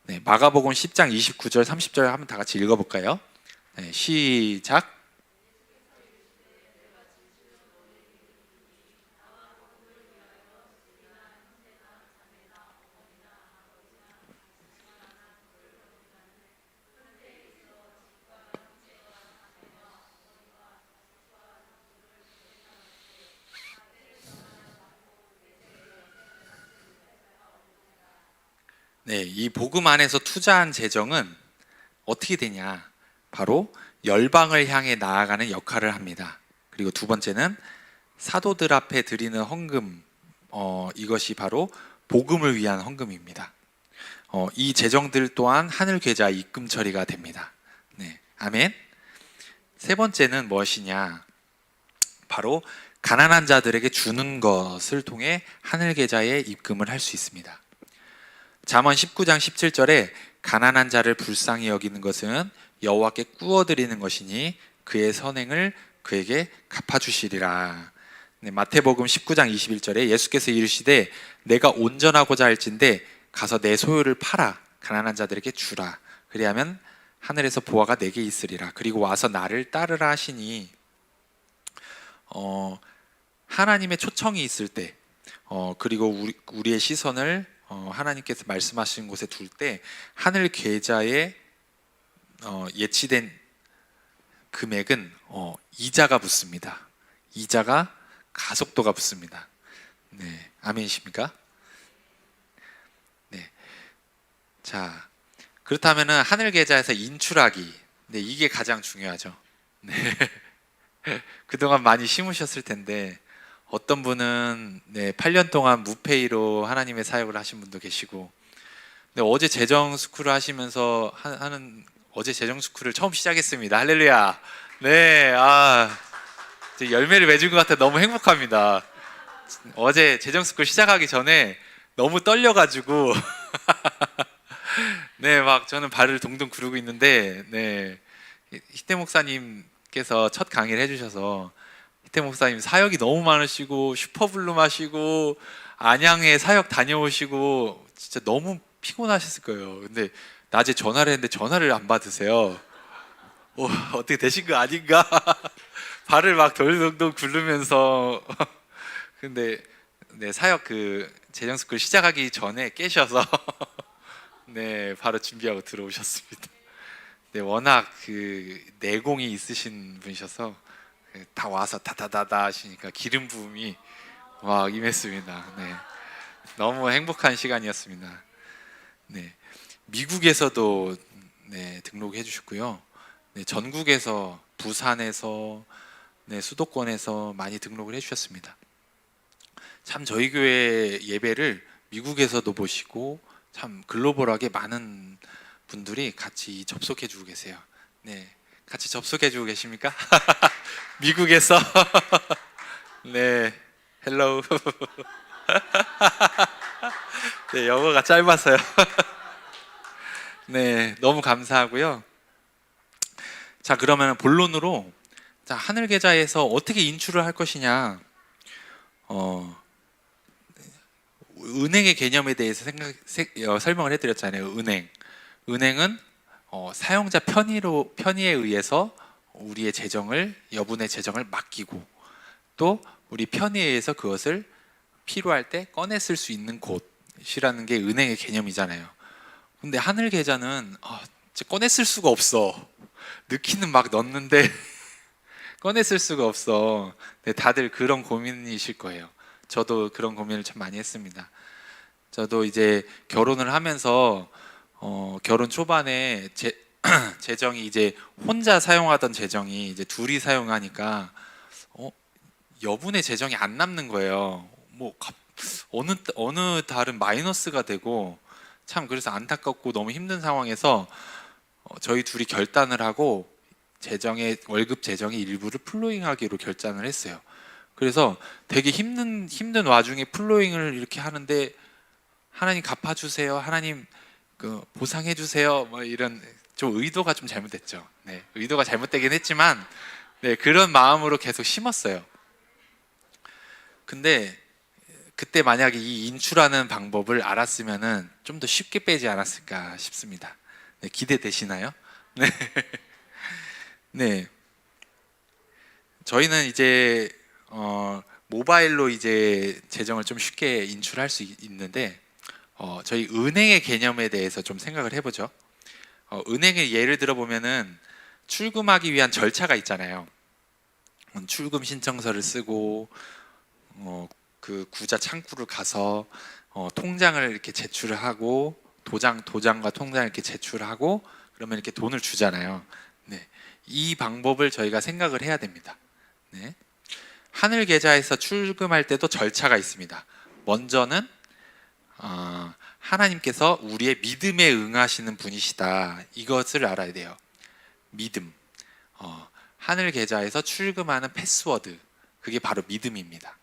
네, 마가복음 10장 29절 30절 한번 다 같이 읽어볼까요? 네, 시작. 네, 이 복음 안에서 투자한 재정은 어떻게 되냐? 바로 열방을 향해 나아가는 역할을 합니다. 그리고 두 번째는 사도들 앞에 드리는 헌금, 이것이 바로 복음을 위한 헌금입니다. 이 재정들 또한 하늘 계좌 입금 처리가 됩니다. 네, 아멘. 세 번째는 무엇이냐? 바로 가난한 자들에게 주는 것을 통해 하늘 계좌에 입금을 할 수 있습니다. 잠언 19장 17절에 가난한 자를 불쌍히 여기는 것은 여호와께 꾸어드리는 것이니 그의 선행을 그에게 갚아주시리라. 네, 마태복음 19장 21절에 예수께서 이르시되 내가 온전하고자 할진대 가서 내 소유를 팔아 가난한 자들에게 주라. 그리하면 하늘에서 보화가 내게 있으리라. 그리고 와서 나를 따르라 하시니 하나님의 초청이 있을 때 그리고 우리의 시선을 하나님께서 말씀하신 곳에 둘 때 하늘 계좌에 예치된 금액은 이자가 붙습니다. 이자가 가속도가 붙습니다. 네, 아멘이십니까? 네, 자, 그렇다면은 하늘 계좌에서 인출하기, 네, 이게 가장 중요하죠. 네, 그동안 많이 심으셨을 텐데 어떤 분은 8년 동안 무페이로 하나님의 사역을 하신 분도 계시고, 어제 재정 스쿨을 하시면서 하는 어제 재정 스쿨을 처음 시작했습니다. 할렐루야. 네, 열매를 맺은 것 같아 너무 행복합니다. 어제 재정 스쿨 시작하기 전에 너무 떨려가지고 네, 막 저는 발을 동동 구르고 있는데, 네, 희태 목사님께서 첫 강의를 해주셔서 희태 목사님 사역이 너무 많으시고 슈퍼블룸 하시고 안양에 사역 다녀오시고 진짜 너무 피곤하셨을 거예요. 근데 낮에 전화를 했는데 전화를 안 받으세요. 어떻게 되신 거 아닌가? 발을 막 덜덜덜 굴르면서 근데 네, 사역 그 재정스쿨 시작하기 전에 깨셔서 네, 바로 준비하고 들어오셨습니다. 네, 워낙 그 내공이 있으신 분이셔서 다 와서 다다다다 하시니까 기름 부음이 막 임했습니다. 네, 너무 행복한 시간이었습니다. 네, 미국에서도 네, 등록해 주셨고요. 네, 전국에서 부산에서 네, 수도권에서 많이 등록을 해주셨습니다. 참 저희 교회 예배를 미국에서도 보시고 참 글로벌하게 많은 분들이 같이 접속해주고 계세요. 네, 같이 접속해주고 계십니까? 미국에서 네, 헬로우. 네, 영어가 짧아서요. 네, 너무 감사하고요. 자, 그러면 본론으로 자, 하늘 계좌에서 어떻게 인출을 할 것이냐. 은행의 개념에 대해서 설명을 해드렸잖아요. 은행은 사용자 편의에 의해서 우리의 여분의 재정을 맡기고 또 우리 편의에 의해서 그것을 필요할 때 꺼내 쓸 수 있는 곳이라는 게 은행의 개념이잖아요. 근데 하늘 계좌는 꺼내 쓸 수가 없어. 넣기는 막 넣는데 꺼내 쓸 수가 없어. 네, 다들 그런 고민이실 거예요. 저도 그런 고민을 참 많이 했습니다. 저도 이제 결혼을 하면서 결혼 초반에 재정이 이제 혼자 사용하던 재정이 이제 둘이 사용하니까 여분의 재정이 안 남는 거예요. 뭐 어느 달은 마이너스가 되고 참 그래서 안타깝고 너무 힘든 상황에서 저희 둘이 결단을 하고 월급 재정의 일부를 플로잉하기로 결단을 했어요. 그래서 되게 힘든 와중에 플로잉을 이렇게 하는데 하나님 갚아주세요, 하나님 그 보상해주세요, 뭐 이런 좀 의도가 좀 잘못됐죠. 네, 의도가 잘못되긴 했지만 네, 그런 마음으로 계속 심었어요. 근데 그때 만약에 이 인출하는 방법을 알았으면은 좀 더 쉽게 빼지 않았을까 싶습니다. 네, 기대되시나요? 네. 네. 저희는 이제 모바일로 이제 재정을 좀 쉽게 인출할 수 있는데 저희 은행의 개념에 대해서 좀 생각을 해보죠. 은행의 예를 들어 보면은 출금하기 위한 절차가 있잖아요. 출금 신청서를 쓰고 그 구자 창구를 가서 통장을 이렇게 제출을 하고 도장과 통장을 이렇게 제출하고 그러면 이렇게 돈을 주잖아요. 네, 이 방법을 저희가 생각을 해야 됩니다. 네. 하늘 계좌에서 출금할 때도 절차가 있습니다. 먼저는 하나님께서 우리의 믿음에 응하시는 분이시다. 이것을 알아야 돼요. 믿음. 하늘 계좌에서 출금하는 패스워드. 그게 바로 믿음입니다.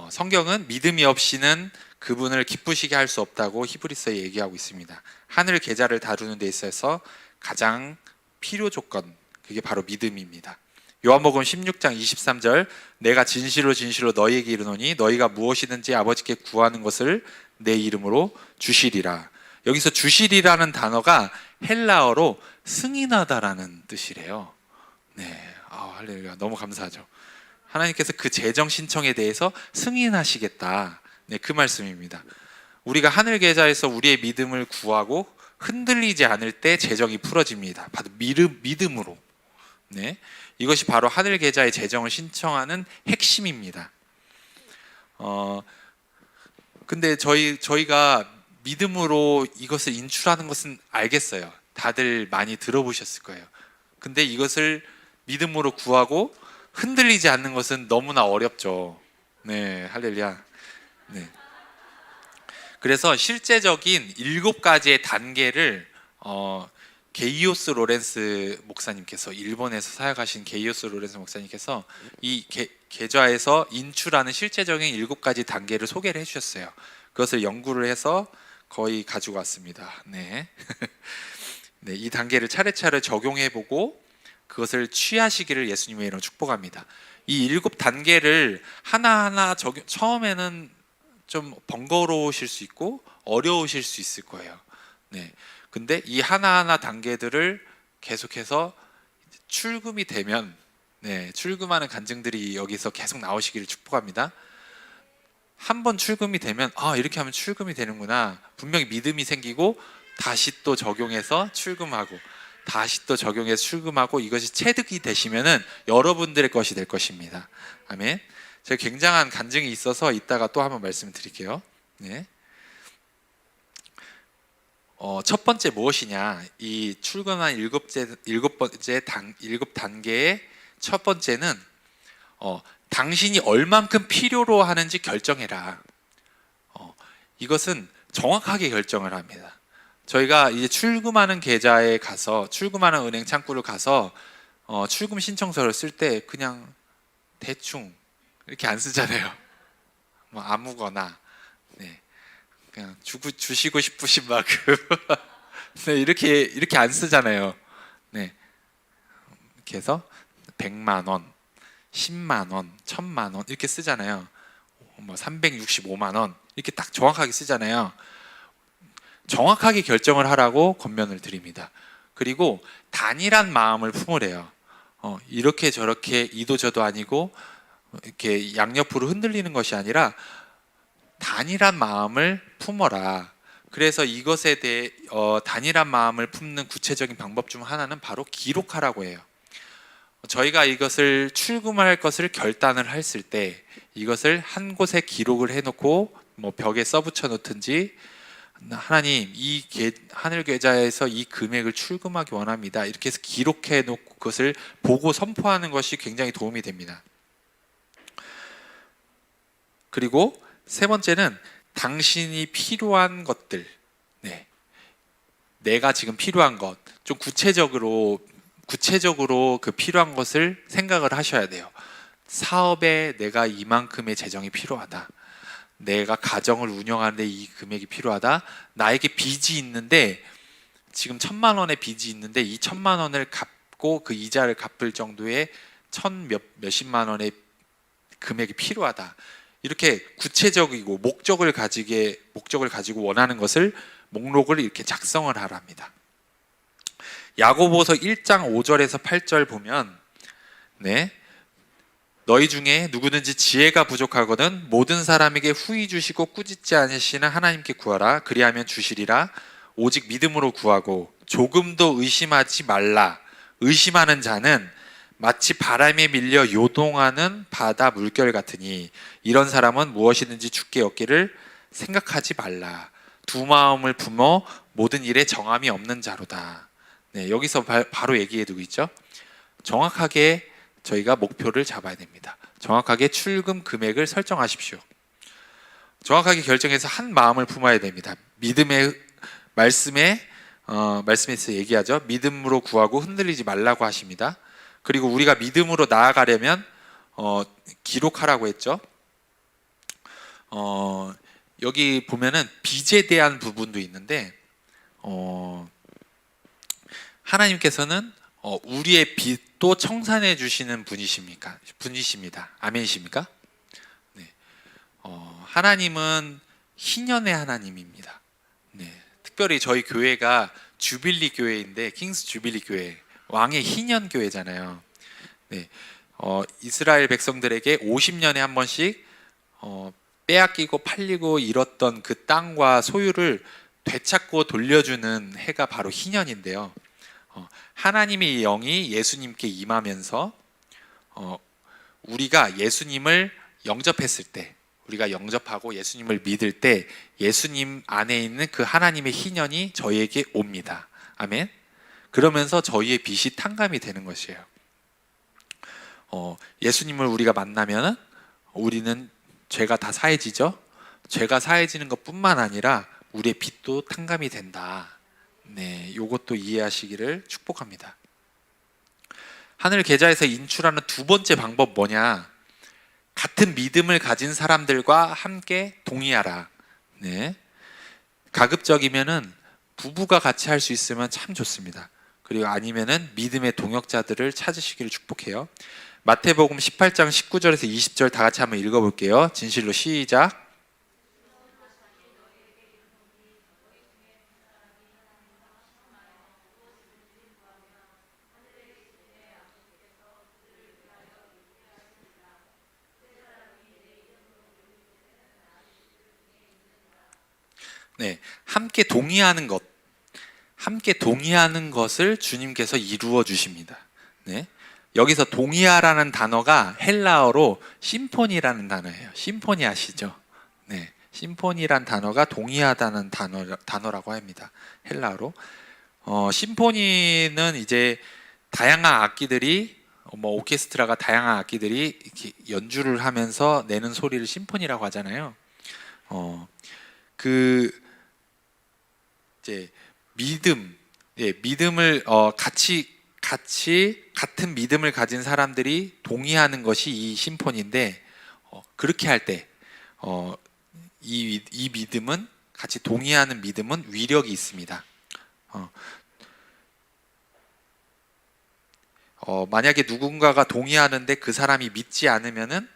성경은 믿음이 없이는 그분을 기쁘시게 할 수 없다고 히브리서에 얘기하고 있습니다. 하늘 계좌를 다루는 데 있어서 가장 필요 조건, 그게 바로 믿음입니다. 요한복음 16장 23절, 내가 진실로 너희에게 이르노니 너희가 무엇이든지 아버지께 구하는 것을 내 이름으로 주시리라. 여기서 주시리라는 단어가 헬라어로 승인하다라는 뜻이래요. 네, 할렐루야, 너무 감사하죠. 하나님께서 그 재정 신청에 대해서 승인하시겠다. 네, 그 말씀입니다. 우리가 하늘 계좌에서 우리의 믿음을 구하고 흔들리지 않을 때 재정이 풀어집니다. 바로 믿음으로. 네, 이것이 바로 하늘 계좌의 재정을 신청하는 핵심입니다. 근데 저희가 믿음으로 이것을 인출하는 것은 알겠어요. 다들 많이 들어보셨을 거예요. 근데 이것을 믿음으로 구하고 흔들리지 않는 것은 너무나 어렵죠. 네, 할렐루야. 네. 그래서 실제적인 7가지의 단계를 게이오스 로렌스 목사님께서, 일본에서 사역하신 게이오스 로렌스 목사님께서 이 계좌에서 인출하는 실제적인 7가지 단계를 소개를 해주셨어요. 그것을 연구를 해서 거의 가지고 왔습니다. 네. 네, 이 단계를 차례차례 적용해보고 그것을 취하시기를 예수님의 이름으로 축복합니다. 이 7단계를 하나하나 처음에는 좀 번거로우실 수 있고 어려우실 수 있을 거예요. 네. 근데 이 하나하나 단계들을 계속해서 출금이 되면, 네, 출금하는 간증들이 여기서 계속 나오시기를 축복합니다. 한 번 출금이 되면 이렇게 하면 출금이 되는구나. 분명히 믿음이 생기고 다시 또 적용해서 출금하고 다시 또 적용해서 출금하고 이것이 체득이 되시면은 여러분들의 것이 될 것입니다. 아멘. 제가 굉장한 간증이 있어서 이따가 또 한번 말씀드릴게요. 네. 첫 번째 무엇이냐? 이 출금한 일곱 단계의 첫 번째는 당신이 얼만큼 필요로 하는지 결정해라. 이것은 정확하게 결정을 합니다. 저희가 이제 출금하는 계좌에 가서 출금하는 은행 창구를 가서 출금 신청서를 쓸 때 그냥 대충 이렇게 안 쓰잖아요. 뭐 아무거나 네. 그냥 주시고 싶으신 만큼 네, 이렇게 안 쓰잖아요. 네. 이렇게 해서 100만 원, 10만 원, 1000만 원 이렇게 쓰잖아요. 뭐 365만 원 이렇게 딱 정확하게 쓰잖아요. 정확하게 결정을 하라고 권면을 드립니다. 그리고 단일한 마음을 품으래요. 이렇게 저렇게 이도 저도 아니고 이렇게 양옆으로 흔들리는 것이 아니라 단일한 마음을 품어라. 그래서 이것에 대해 단일한 마음을 품는 구체적인 방법 중 하나는 바로 기록하라고 해요. 저희가 이것을 출금할 것을 결단을 했을 때 이것을 한 곳에 기록을 해놓고 뭐 벽에 써붙여 놓든지 하나님 이 하늘 계좌에서 이 금액을 출금하기 원합니다. 이렇게 해서 기록해 놓고 그것을 보고 선포하는 것이 굉장히 도움이 됩니다. 그리고 세 번째는 당신이 필요한 것들, 네. 내가 지금 필요한 것, 좀 구체적으로 그 필요한 것을 생각을 하셔야 돼요. 사업에 내가 이만큼의 재정이 필요하다. 내가 가정을 운영하는데 이 금액이 필요하다. 나에게 빚이 있는데 지금 1000만 원의 빚이 있는데 이 1000만 원을 갚고 그 이자를 갚을 정도의 몇십만 원의 금액이 필요하다. 이렇게 구체적이고 목적을 가지고 원하는 것을 목록을 이렇게 작성을 하랍니다. 야고보서 1장 5절에서 8절 보면 네. 너희 중에 누구든지 지혜가 부족하거든 모든 사람에게 후히 주시고 꾸짖지 않으시는 하나님께 구하라. 그리하면 주시리라. 오직 믿음으로 구하고 조금도 의심하지 말라. 의심하는 자는 마치 바람에 밀려 요동하는 바다 물결 같으니 이런 사람은 무엇이든지 주께 얻기를 생각하지 말라. 두 마음을 품어 모든 일에 정함이 없는 자로다. 네, 여기서 바로 얘기해 두고 있죠. 정확하게 저희가 목표를 잡아야 됩니다. 정확하게 출금 금액을 설정하십시오. 정확하게 결정해서 한 마음을 품어야 됩니다. 믿음의 말씀에서 얘기하죠. 믿음으로 구하고 흔들리지 말라고 하십니다. 그리고 우리가 믿음으로 나아가려면 기록하라고 했죠. 여기 보면은 빚에 대한 부분도 있는데 하나님께서는 우리의 빚도 청산해 주시는 분이십니다. 아멘이십니까? 네. 하나님은 희년의 하나님입니다. 네. 특별히 저희 교회가 주빌리 교회인데 킹스 주빌리 교회 왕의 희년 교회잖아요. 네. 이스라엘 백성들에게 50년에 한 번씩 빼앗기고 팔리고 잃었던 그 땅과 소유를 되찾고 돌려주는 해가 바로 희년인데요. 하나님의 영이 예수님께 임하면서 우리가 예수님을 영접했을 때, 우리가 영접하고 예수님을 믿을 때 예수님 안에 있는 그 하나님의 희년이 저희에게 옵니다. 아멘. 그러면서 저희의 빚이 탕감이 되는 것이에요. 예수님을 우리가 만나면 우리는 죄가 다 사해지죠. 죄가 사해지는 것뿐만 아니라 우리의 빚도 탕감이 된다. 네, 이것도 이해하시기를 축복합니다. 하늘 계좌에서 인출하는 두 번째 방법 뭐냐? 같은 믿음을 가진 사람들과 함께 동의하라. 네, 가급적이면은 부부가 같이 할 수 있으면 참 좋습니다. 그리고 아니면은 믿음의 동역자들을 찾으시기를 축복해요. 마태복음 18장 19절에서 20절 다 같이 한번 읽어볼게요. 진실로 시작. 네, 함께 동의하는 것, 함께 동의하는 것을 주님께서 이루어 주십니다. 네, 여기서 동의하라는 단어가 헬라어로 심포니라는 단어예요. 심포니 아시죠? 네, 심포니란 단어가 동의하다는 단어라고 합니다. 헬라어로. 심포니는 이제 다양한 악기들이 오케스트라가 다양한 악기들이 이렇게 연주를 하면서 내는 소리를 심포니라고 하잖아요. 그 이제 믿음, 믿음을 같이 같은 믿음을 가진 사람들이 동의하는 것이 이 심포니인데 그렇게 할 때 이 믿음은 같이 동의하는 믿음은 위력이 있습니다. 만약에 누군가가 동의하는데 그 사람이 믿지 않으면은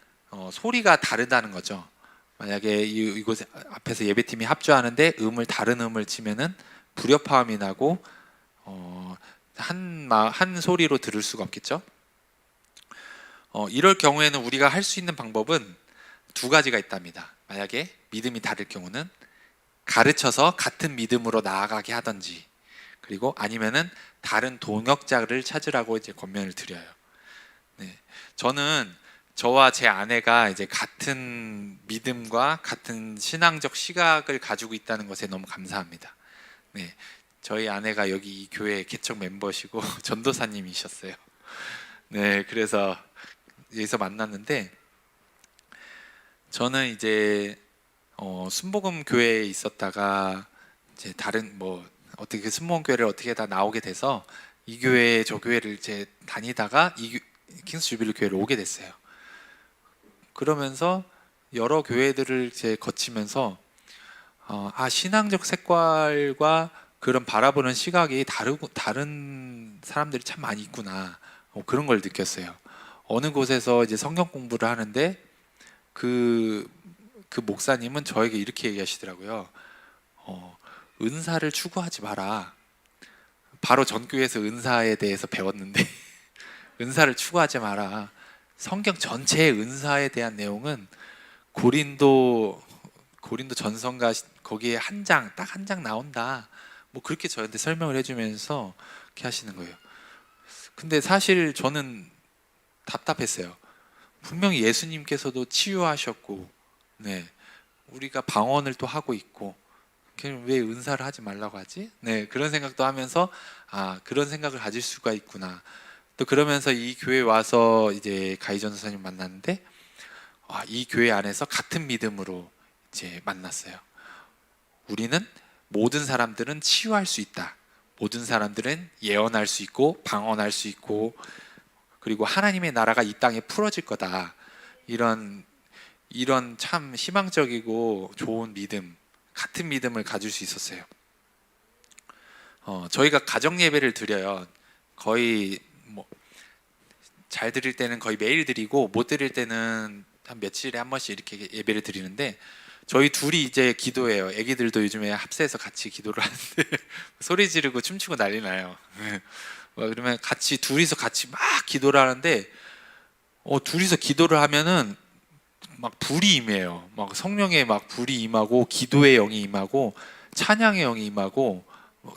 소리가 다르다는 거죠. 만약에 이곳 앞에서 예배팀이 합주하는데 다른 음을 치면은 불협화음이 나고 한 소리로 들을 수가 없겠죠. 이럴 경우에는 우리가 할 수 있는 방법은 두 가지가 있답니다. 만약에 믿음이 다를 경우는 가르쳐서 같은 믿음으로 나아가게 하든지, 그리고 아니면은 다른 동역자를 찾으라고 이제 권면을 드려요. 네, 저는 저와 제 아내가 이제 같은 믿음과 같은 신앙적 시각을 가지고 있다는 것에 너무 감사합니다. 네, 저희 아내가 여기 이 교회 개척 멤버시고 전도사님이셨어요. 네, 그래서 여기서 만났는데 저는 이제 순복음 교회에 있었다가 이제 다른 어떻게 그 순복음 교회를 어떻게 다 나오게 돼서 이 교회 저 교회를 이제 다니다가 킹스 주빌리 교회를 오게 됐어요. 그러면서 여러 교회들을 이제 거치면서 신앙적 색깔과 그런 바라보는 시각이 다른 사람들이 참 많이 있구나, 그런 걸 느꼈어요. 어느 곳에서 이제 성경 공부를 하는데 그 목사님은 저에게 이렇게 얘기하시더라고요. 은사를 추구하지 마라. 바로 전교에서 은사에 대해서 배웠는데 은사를 추구하지 마라. 성경 전체의 은사에 대한 내용은 고린도 전서인가 거기에 딱 한 장 나온다. 그렇게 저한테 설명을 해주면서 이렇게 하시는 거예요. 근데 사실 저는 답답했어요. 분명히 예수님께서도 치유하셨고, 네, 우리가 방언을 또 하고 있고, 왜 은사를 하지 말라고 하지? 네, 그런 생각도 하면서 그런 생각을 가질 수가 있구나. 또 그러면서 이 교회 와서 이제 가희전 선생님 만났는데 이 교회 안에서 같은 믿음으로 이제 만났어요. 우리는 모든 사람들은 치유할 수 있다. 모든 사람들은 예언할 수 있고 방언할 수 있고, 그리고 하나님의 나라가 이 땅에 풀어질 거다. 이런 참 희망적이고 좋은 믿음, 같은 믿음을 가질 수 있었어요. 저희가 가정 예배를 드려요. 거의 잘 드릴 때는 거의 매일 드리고 못 드릴 때는 한 며칠에 한 번씩 이렇게 예배를 드리는데 저희 둘이 이제 기도해요. 애기들도 요즘에 합세해서 같이 기도를 하는데 소리 지르고 춤추고 난리 나요. 그러면 둘이서 같이 막 기도를 하는데 둘이서 기도를 하면은 막 불이 임해요. 막 성령의 막 불이 임하고 기도의 영이 임하고 찬양의 영이 임하고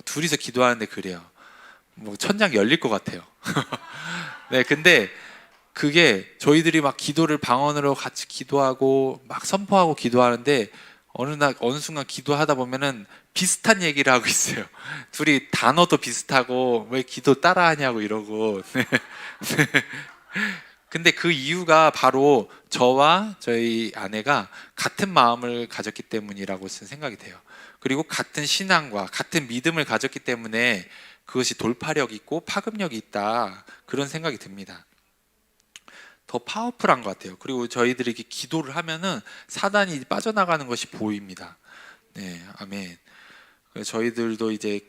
둘이서 기도하는데 그래요. 천장 열릴 것 같아요. 네, 근데 그게 저희들이 막 기도를 방언으로 같이 기도하고 막 선포하고 기도하는데 어느 순간 기도하다 보면은 비슷한 얘기를 하고 있어요. 둘이 단어도 비슷하고 왜 기도 따라하냐고 이러고. 근데 그 이유가 바로 저와 저희 아내가 같은 마음을 가졌기 때문이라고 생각이 돼요. 그리고 같은 신앙과 같은 믿음을 가졌기 때문에 그것이 돌파력 있고 파급력이 있다, 그런 생각이 듭니다. 더 파워풀한 것 같아요. 그리고 저희들이 이렇게 기도를 하면은 사단이 빠져나가는 것이 보입니다. 네, 아멘. 저희들도 이제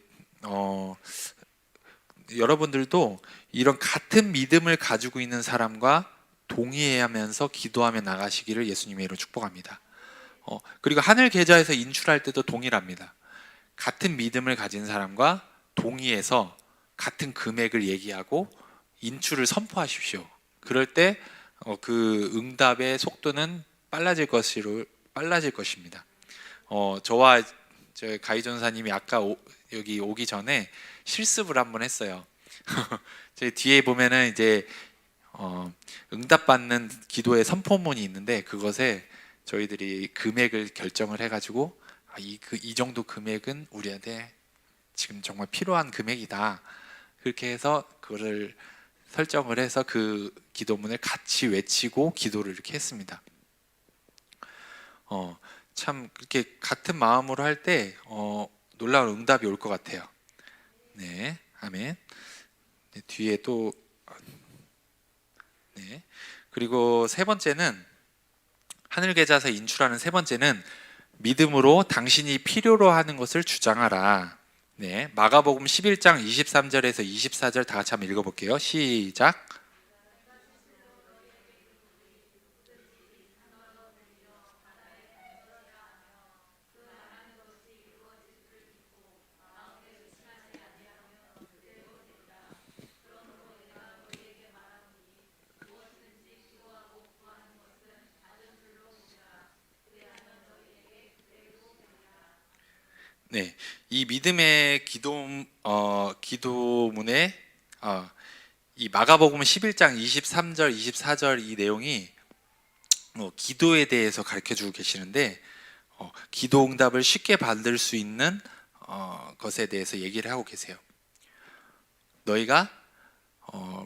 여러분들도 이런 같은 믿음을 가지고 있는 사람과 동의하면서 기도하며 나가시기를 예수님의 이름으로 축복합니다. 그리고 하늘 계좌에서 인출할 때도 동일합니다. 같은 믿음을 가진 사람과 동의해서 같은 금액을 얘기하고 인출을 선포하십시오. 그럴 때 그 응답의 속도는 빨라질 것입니다. 저와 저 가희 전사님이 아까 여기 오기 전에 실습을 한번 했어요. 저희 뒤에 보면은 이제 응답받는 기도의 선포문이 있는데 그것에 저희들이 금액을 결정을 해가지고 이 정도 금액은 우리한테 지금 정말 필요한 금액이다. 그렇게 해서 그거를 설정을 해서 그 기도문을 같이 외치고 기도를 이렇게 했습니다. 참 그렇게 같은 마음으로 할 때 놀라운 응답이 올 것 같아요. 네, 아멘. 네, 뒤에 또 네. 그리고 세 번째는 하늘 계좌에서 인출하는 세 번째는 믿음으로 당신이 필요로 하는 것을 주장하라. 네, 마가복음 11장 23절에서 24절 다 같이 한번 읽어볼게요. 시작. 네, 이 믿음의 기도문에 이 마가복음 11장 23절, 24절 이 내용이 기도에 대해서 가르쳐주고 계시는데 기도 응답을 쉽게 받을 수 있는 것에 대해서 얘기를 하고 계세요. 너희가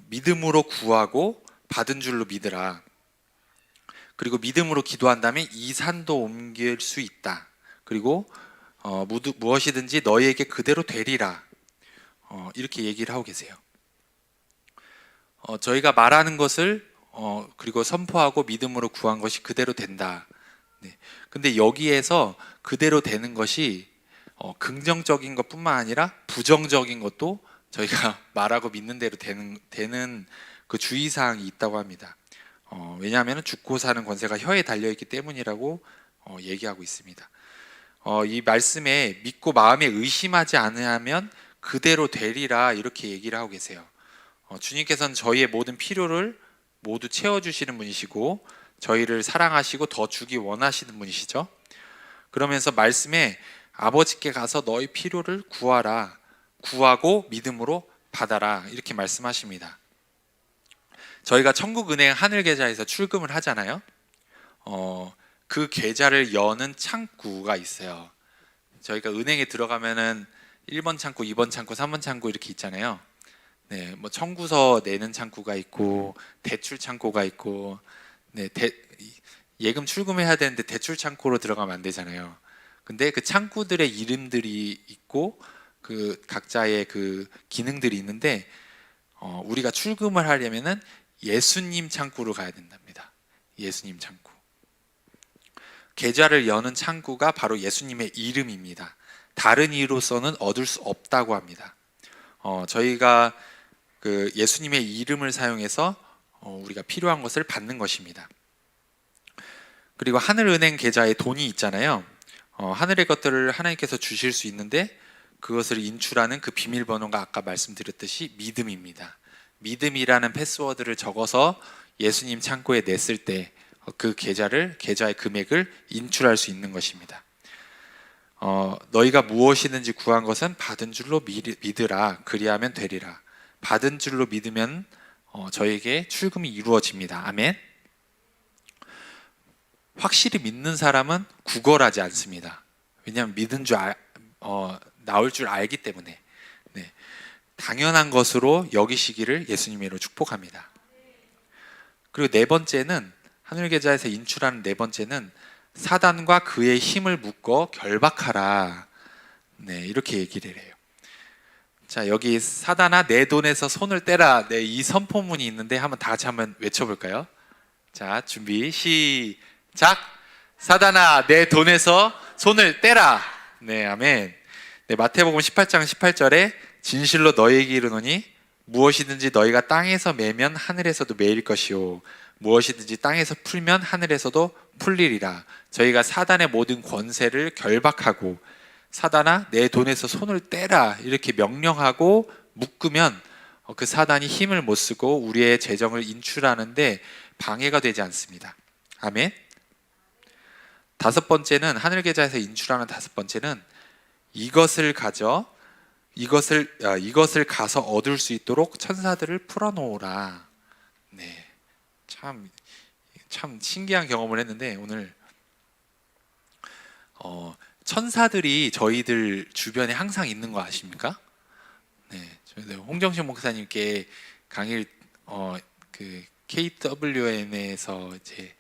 믿음으로 구하고 받은 줄로 믿으라. 그리고 믿음으로 기도한다면 이 산도 옮길 수 있다. 그리고 무엇이든지 너희에게 그대로 되리라. 이렇게 얘기를 하고 계세요. 저희가 말하는 것을 그리고 선포하고 믿음으로 구한 것이 그대로 된다. 네. 근데 여기에서 그대로 되는 것이 긍정적인 것뿐만 아니라 부정적인 것도 저희가 말하고 믿는 대로 되는 그 주의사항이 있다고 합니다. 왜냐하면 죽고 사는 권세가 혀에 달려있기 때문이라고 얘기하고 있습니다. 이 말씀에 믿고 마음에 의심하지 않으면 그대로 되리라 이렇게 얘기를 하고 계세요. 주님께서는 저희의 모든 필요를 모두 채워주시는 분이시고 저희를 사랑하시고 더 주기 원하시는 분이시죠. 그러면서 말씀에 아버지께 가서 너희 필요를 구하라. 구하고 믿음으로 받아라. 이렇게 말씀하십니다. 저희가 천국은행 하늘계좌에서 출금을 하잖아요. 그 계좌를 여는 창구가 있어요. 저희가 은행에 들어가면은 1번 창구, 2번 창구, 3번 창구 이렇게 있잖아요. 네, 뭐 청구서 내는 창구가 있고 대출 창구가 있고, 네, 예금 출금해야 되는데 대출 창구로 들어가면 안 되잖아요. 근데 그 창구들의 이름들이 있고 그 각자의 그 기능들이 있는데 우리가 출금을 하려면은 예수님 창구로 가야 된답니다. 예수님 창구. 계좌를 여는 창구가 바로 예수님의 이름입니다. 다른 이로서는 얻을 수 없다고 합니다. 저희가 그 예수님의 이름을 사용해서 우리가 필요한 것을 받는 것입니다. 그리고 하늘은행 계좌에 돈이 있잖아요. 하늘의 것들을 하나님께서 주실 수 있는데 그것을 인출하는 그 비밀번호가 아까 말씀드렸듯이 믿음입니다. 믿음이라는 패스워드를 적어서 예수님 창고에 냈을 때 그 계좌의 금액을 인출할 수 있는 것입니다. 너희가 무엇이든지 구한 것은 받은 줄로 믿으라. 그리하면 되리라. 받은 줄로 믿으면 저에게 출금이 이루어집니다. 아멘. 확실히 믿는 사람은 구걸하지 않습니다. 왜냐하면 믿은 줄 나올 줄 알기 때문에. 네. 당연한 것으로 여기시기를 예수님으로 축복합니다. 그리고 네 번째는 하늘계좌에서 인출하는 네 번째는 사단과 그의 힘을 묶어 결박하라. 네, 이렇게 얘기를 해요. 자, 여기 사단아 내 돈에서 손을 떼라. 네, 이 선포문이 있는데 한번 다 같이 한번 외쳐볼까요? 자, 준비 시작. 사단아 내 돈에서 손을 떼라. 네, 아멘. 네, 마태복음 18장 18절에 진실로 너희에게 이르노니 무엇이든지 너희가 땅에서 매면 하늘에서도 매일 것이요 무엇이든지 땅에서 풀면 하늘에서도 풀리리라. 저희가 사단의 모든 권세를 결박하고 사단아 내 돈에서 손을 떼라 이렇게 명령하고 묶으면 그 사단이 힘을 못 쓰고 우리의 재정을 인출하는데 방해가 되지 않습니다. 아멘. 다섯 번째는 하늘계좌에서 인출하는 다섯 번째는 이것을 가서 얻을 수 있도록 천사들을 풀어놓으라. 네, 참 신기한 경험을 했는데 오늘 천사들이 저희들 주변에 항상 있는 거 아십니까? 네, 저희들 홍정신 목사님께 강일 그 KWM에서 이제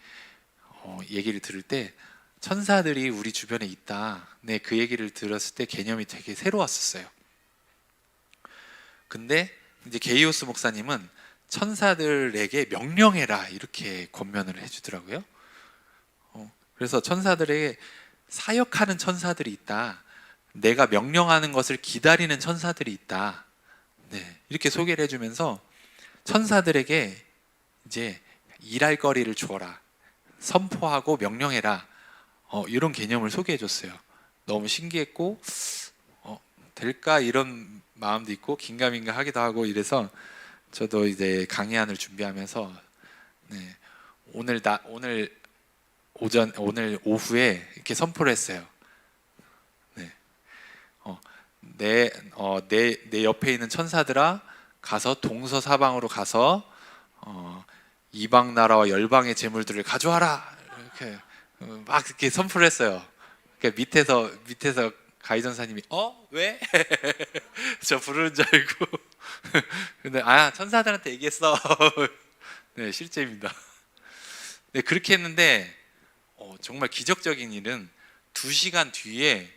얘기를 들을 때 천사들이 우리 주변에 있다. 네, 그 얘기를 들었을 때 개념이 되게 새로웠었어요. 근데 이제 게이오스 목사님은 천사들에게 명령해라 이렇게 권면을 해주더라고요. 그래서 천사들에게 사역하는 천사들이 있다. 내가 명령하는 것을 기다리는 천사들이 있다. 네, 이렇게 소개를 해주면서 천사들에게 이제 일할 거리를 주어라, 선포하고 명령해라, 이런 개념을 소개해줬어요. 너무 신기했고 될까 이런 마음도 있고 긴가민가 하기도 하고 이래서 저도 이제 강의안을 준비하면서 네, 오늘 오후에 이렇게 선포를 했어요. 네, 내 옆에 있는 천사들아, 가서 동서사방으로 가서 이방 나라와 열방의 재물들을 가져와라. 이렇게 막 이렇게 선포를 했어요. 그러니까 밑에서 가이 전사님이 왜? 저 부르는 줄 알고 근데 천사들한테 얘기했어. 네, 실제입니다. 네, 그렇게 했는데 정말 기적적인 일은 2시간 뒤에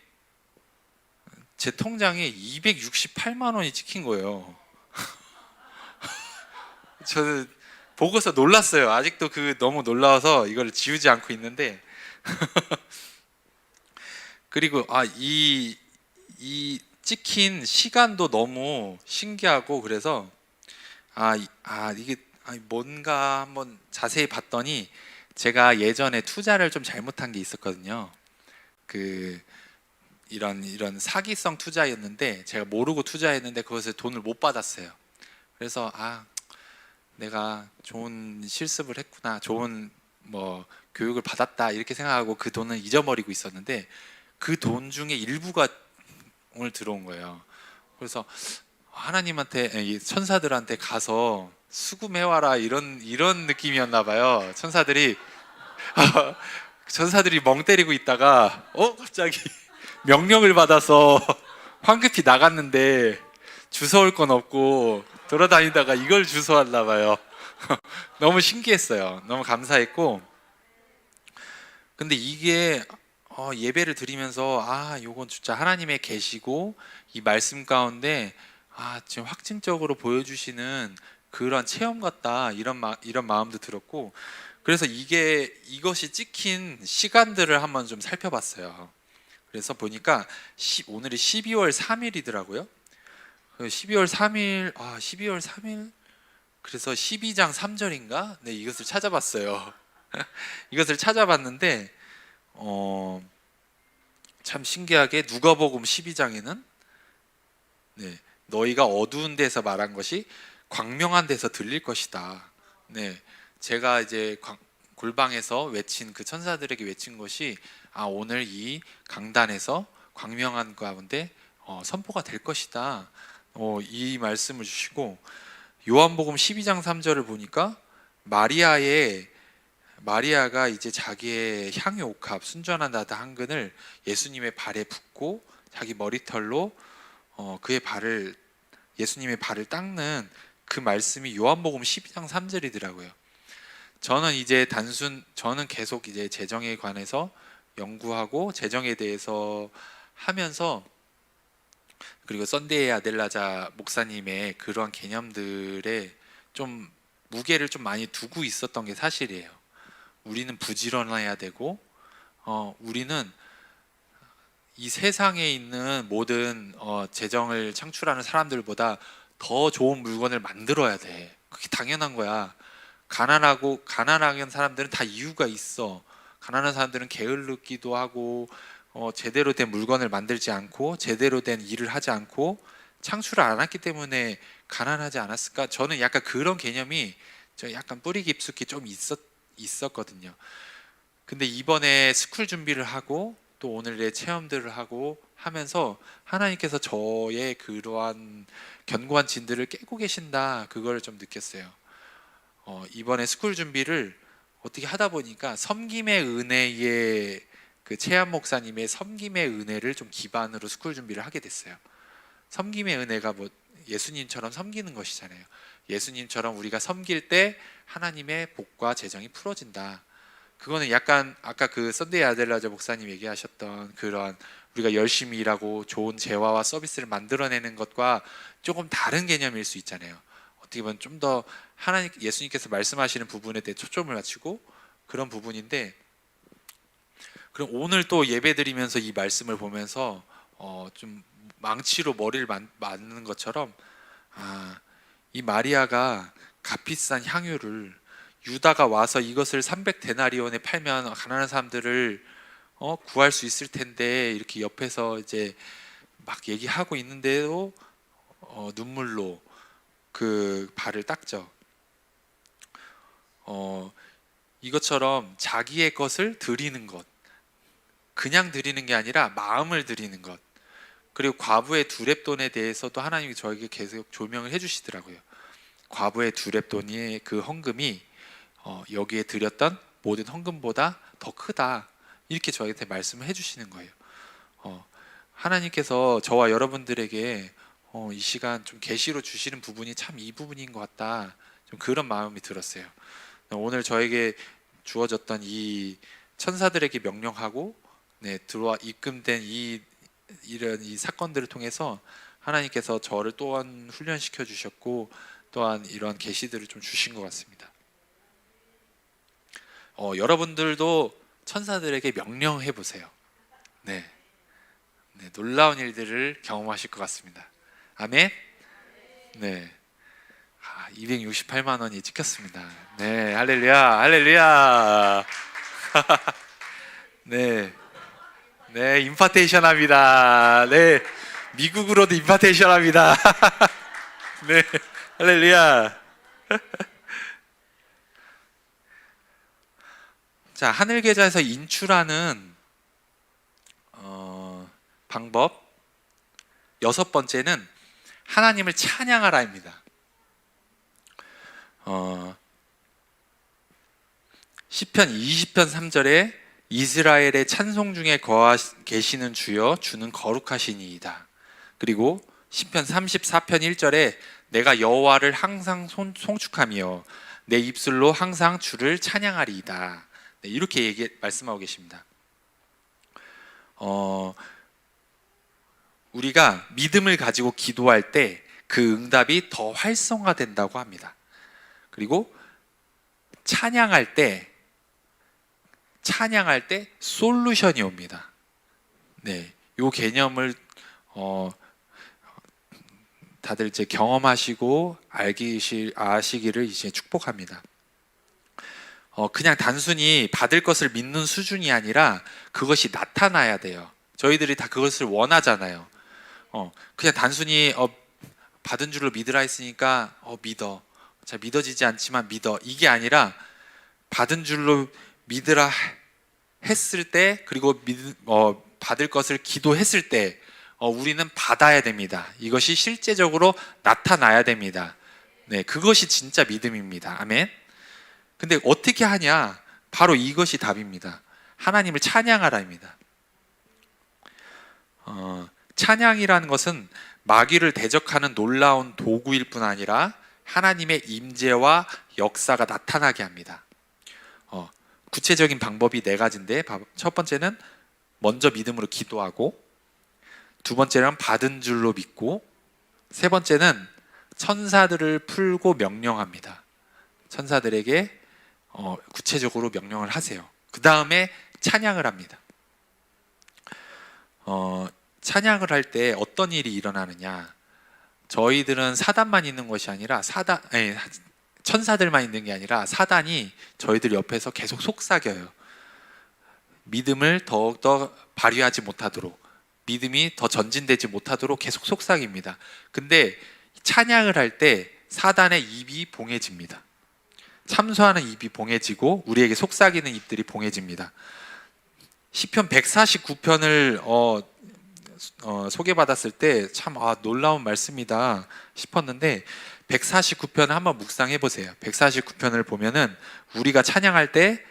제 통장에 268만 원이 찍힌 거예요. 저는 보고서 놀랐어요. 아직도 너무 놀라워서 이걸 지우지 않고 있는데 그리고 이 찍힌 시간도 너무 신기하고 그래서 이게 뭔가 한번 자세히 봤더니 제가 예전에 투자를 좀 잘못한 게 있었거든요. 이런 사기성 투자였는데 제가 모르고 투자했는데 그것을 돈을 못 받았어요. 그래서 내가 좋은 실습을 했구나, 좋은 교육을 받았다 이렇게 생각하고 그 돈을 잊어버리고 있었는데 그 돈 중에 일부가 오늘 들어온 거예요. 그래서 하나님한테, 천사들한테 가서 수금해와라 이런 느낌이었나 봐요. 천사들이 멍 때리고 있다가 갑자기 명령을 받아서 황급히 나갔는데 주워올 건 없고 돌아다니다가 이걸 주워왔나 봐요. 너무 신기했어요. 너무 감사했고, 근데 이게 예배를 드리면서 요건 진짜 하나님의 계시고 이 말씀 가운데 지금 확증적으로 보여주시는 그런 체험 같다, 이런 마음도 들었고, 그래서 이것이 찍힌 시간들을 한번 좀 살펴봤어요. 그래서 보니까 오늘이 12월 3일이더라고요. 12월 3일 그래서 12장 3절인가? 네, 이것을 찾아봤어요. 이것을 찾아봤는데 참 신기하게 누가복음 12장에는 너희가 어두운 데서 말한 것이 광명한 데서 들릴 것이다. 네, 제가 이제 골방에서 외친 그 천사들에게 외친 것이 오늘 이 강단에서 광명한 가운데 선포가 될 것이다. 이 말씀을 주시고, 요한복음 12장 3절을 보니까 마리아가 이제 자기의 향유 옥합 순전한 나다 한 근을 예수님의 발에 붓고 자기 머리털로 예수님의 발을 닦는 그 말씀이 요한복음 12장 3절이더라고요. 저는 계속 이제 재정에 관해서 연구하고 재정에 대해서 하면서, 그리고 썬데이 아델라자 목사님의 그러한 개념들에 좀 무게를 좀 많이 두고 있었던 게 사실이에요. 우리는 부지런해야 되고 우리는 이 세상에 있는 모든 재정을 창출하는 사람들보다 더 좋은 물건을 만들어야 돼. 그게 당연한 거야. 가난한 사람들은 다 이유가 있어. 가난한 사람들은 게을르기도 하고 제대로 된 물건을 만들지 않고 제대로 된 일을 하지 않고 창출을 안 했기 때문에 가난하지 않았을까? 저는 약간 그런 개념이 약간 뿌리 깊숙이 좀 있었거든요. 근데 이번에 스쿨 준비를 하고 또 오늘의 체험들을 하고 하면서 하나님께서 저의 그러한 견고한 진들을 깨고 계신다, 그걸 좀 느꼈어요. 이번에 스쿨 준비를 어떻게 하다 보니까 섬김의 은혜의 그 최한 목사님의 섬김의 은혜를 좀 기반으로 스쿨 준비를 하게 됐어요. 섬김의 은혜가 뭐 예수님처럼 섬기는 것이잖아요. 예수님처럼 우리가 섬길 때 하나님의 복과 재정이 풀어진다. 그거는 약간 아까 그 썬데이 아델라저 목사님 얘기하셨던 그런 우리가 열심히 일하고 좋은 재화와 서비스를 만들어내는 것과 조금 다른 개념일 수 있잖아요. 어떻게 보면 좀 더 하나님, 예수님께서 말씀하시는 부분에 대해 초점을 맞추고 그런 부분인데, 그럼 오늘 또 예배 드리면서 이 말씀을 보면서 좀 망치로 머리를 맞는 것처럼, 이 마리아가 값비싼 향유를 유다가 와서 이것을 300데나리온에 팔면 가난한 사람들을 구할 수 있을 텐데, 이렇게 옆에서 이제 막 얘기하고 있는데도 눈물로 그 발을 닦죠. 이것처럼 자기의 것을 드리는 것, 그냥 드리는 게 아니라 마음을 드리는 것. 그리고 과부의 두렙돈에 대해서도 하나님이 저에게 계속 조명을 해주시더라고요. 과부의 두렙돈의 그 헌금이 여기에 드렸던 모든 헌금보다 더 크다, 이렇게 저한테 말씀을 해주시는 거예요. 하나님께서 저와 여러분들에게 이 시간 좀 계시로 주시는 부분이 참 이 부분인 것 같다, 좀 그런 마음이 들었어요. 오늘 저에게 주어졌던 이 천사들에게 명령하고 들어와 입금된 이런 이 사건들을 통해서 하나님께서 저를 또한 훈련시켜 주셨고, 또한 이러한 계시들을 좀 주신 것 같습니다. 여러분들도 천사들에게 명령해 보세요. 네, 놀라운 일들을 경험하실 것 같습니다. 아멘. 네, 268만 원이 찍혔습니다. 네, 할렐루야, 할렐루야. 네, 임파테이션 합니다. 네, 미국으로도 임파테이션 합니다. 네, 할렐루야. 자, 하늘 계좌에서 인출하는 방법, 6번째는 하나님을 찬양하라입니다. 시편 20편 3절에 이스라엘의 찬송 중에 계시는 주여, 주는 거룩하시니이다. 그리고 시편 34편 1절에 내가 여호와를 항상 송축하며 내 입술로 항상 주를 찬양하리이다. 이렇게 말씀하고 계십니다. 우리가 믿음을 가지고 기도할 때 그 응답이 더 활성화된다고 합니다. 그리고 찬양할 때 솔루션이 옵니다. 네, 이 개념을 다들 이제 경험하시고 아시기를 이제 축복합니다. 그냥 단순히 받을 것을 믿는 수준이 아니라 그것이 나타나야 돼요. 저희들이 다 그것을 원하잖아요. 그냥 단순히 받은 줄로 믿으라 했으니까 믿어. 잘 믿어지지 않지만 믿어. 이게 아니라 받은 줄로 믿으라 했을 때, 그리고 받을 것을 기도했을 때 우리는 받아야 됩니다. 이것이 실제적으로 나타나야 됩니다. 네, 그것이 진짜 믿음입니다. 아멘. 근데 어떻게 하냐? 바로 이것이 답입니다. 하나님을 찬양하라입니다. 찬양이라는 것은 마귀를 대적하는 놀라운 도구일 뿐 아니라 하나님의 임재와 역사가 나타나게 합니다. 구체적인 방법이 4가지인데, 첫 번째는 먼저 믿음으로 기도하고, 두 번째는 받은 줄로 믿고, 세 번째는 천사들을 풀고 명령합니다. 천사들에게 구체적으로 명령을 하세요. 그 다음에 찬양을 합니다. 찬양을 할 때 어떤 일이 일어나느냐? 저희들은 사단만 있는 것이 아니라 천사들만 있는 게 아니라 사단이 저희들 옆에서 계속 속삭여요. 믿음을 더욱더 발휘하지 못하도록, 믿음이 더 전진되지 못하도록 계속 속삭입니다. 근데 찬양을 할 때 사단의 입이 봉해집니다. 참소하는 입이 봉해지고 우리에게 속삭이는 입들이 봉해집니다. 시편 149편을 소개받았을 때 참 놀라운 말씀이다 싶었는데 149편 한번 묵상해 보세요. 149편을 보면은 우리가 찬양할 때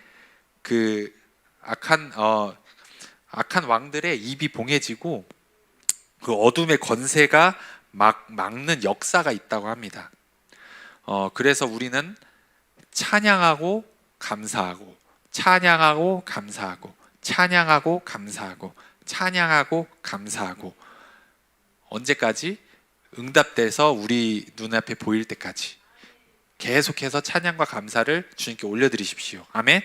그 악한 왕들의 입이 봉해지고 그 어둠의 권세가 막는 역사가 있다고 합니다. 그래서 우리는 찬양하고 감사하고 찬양하고 감사하고 찬양하고 감사하고 찬양하고 감사하고 언제까지? 응답돼서 우리 눈앞에 보일 때까지 계속해서 찬양과 감사를 주님께 올려드리십시오. 아멘.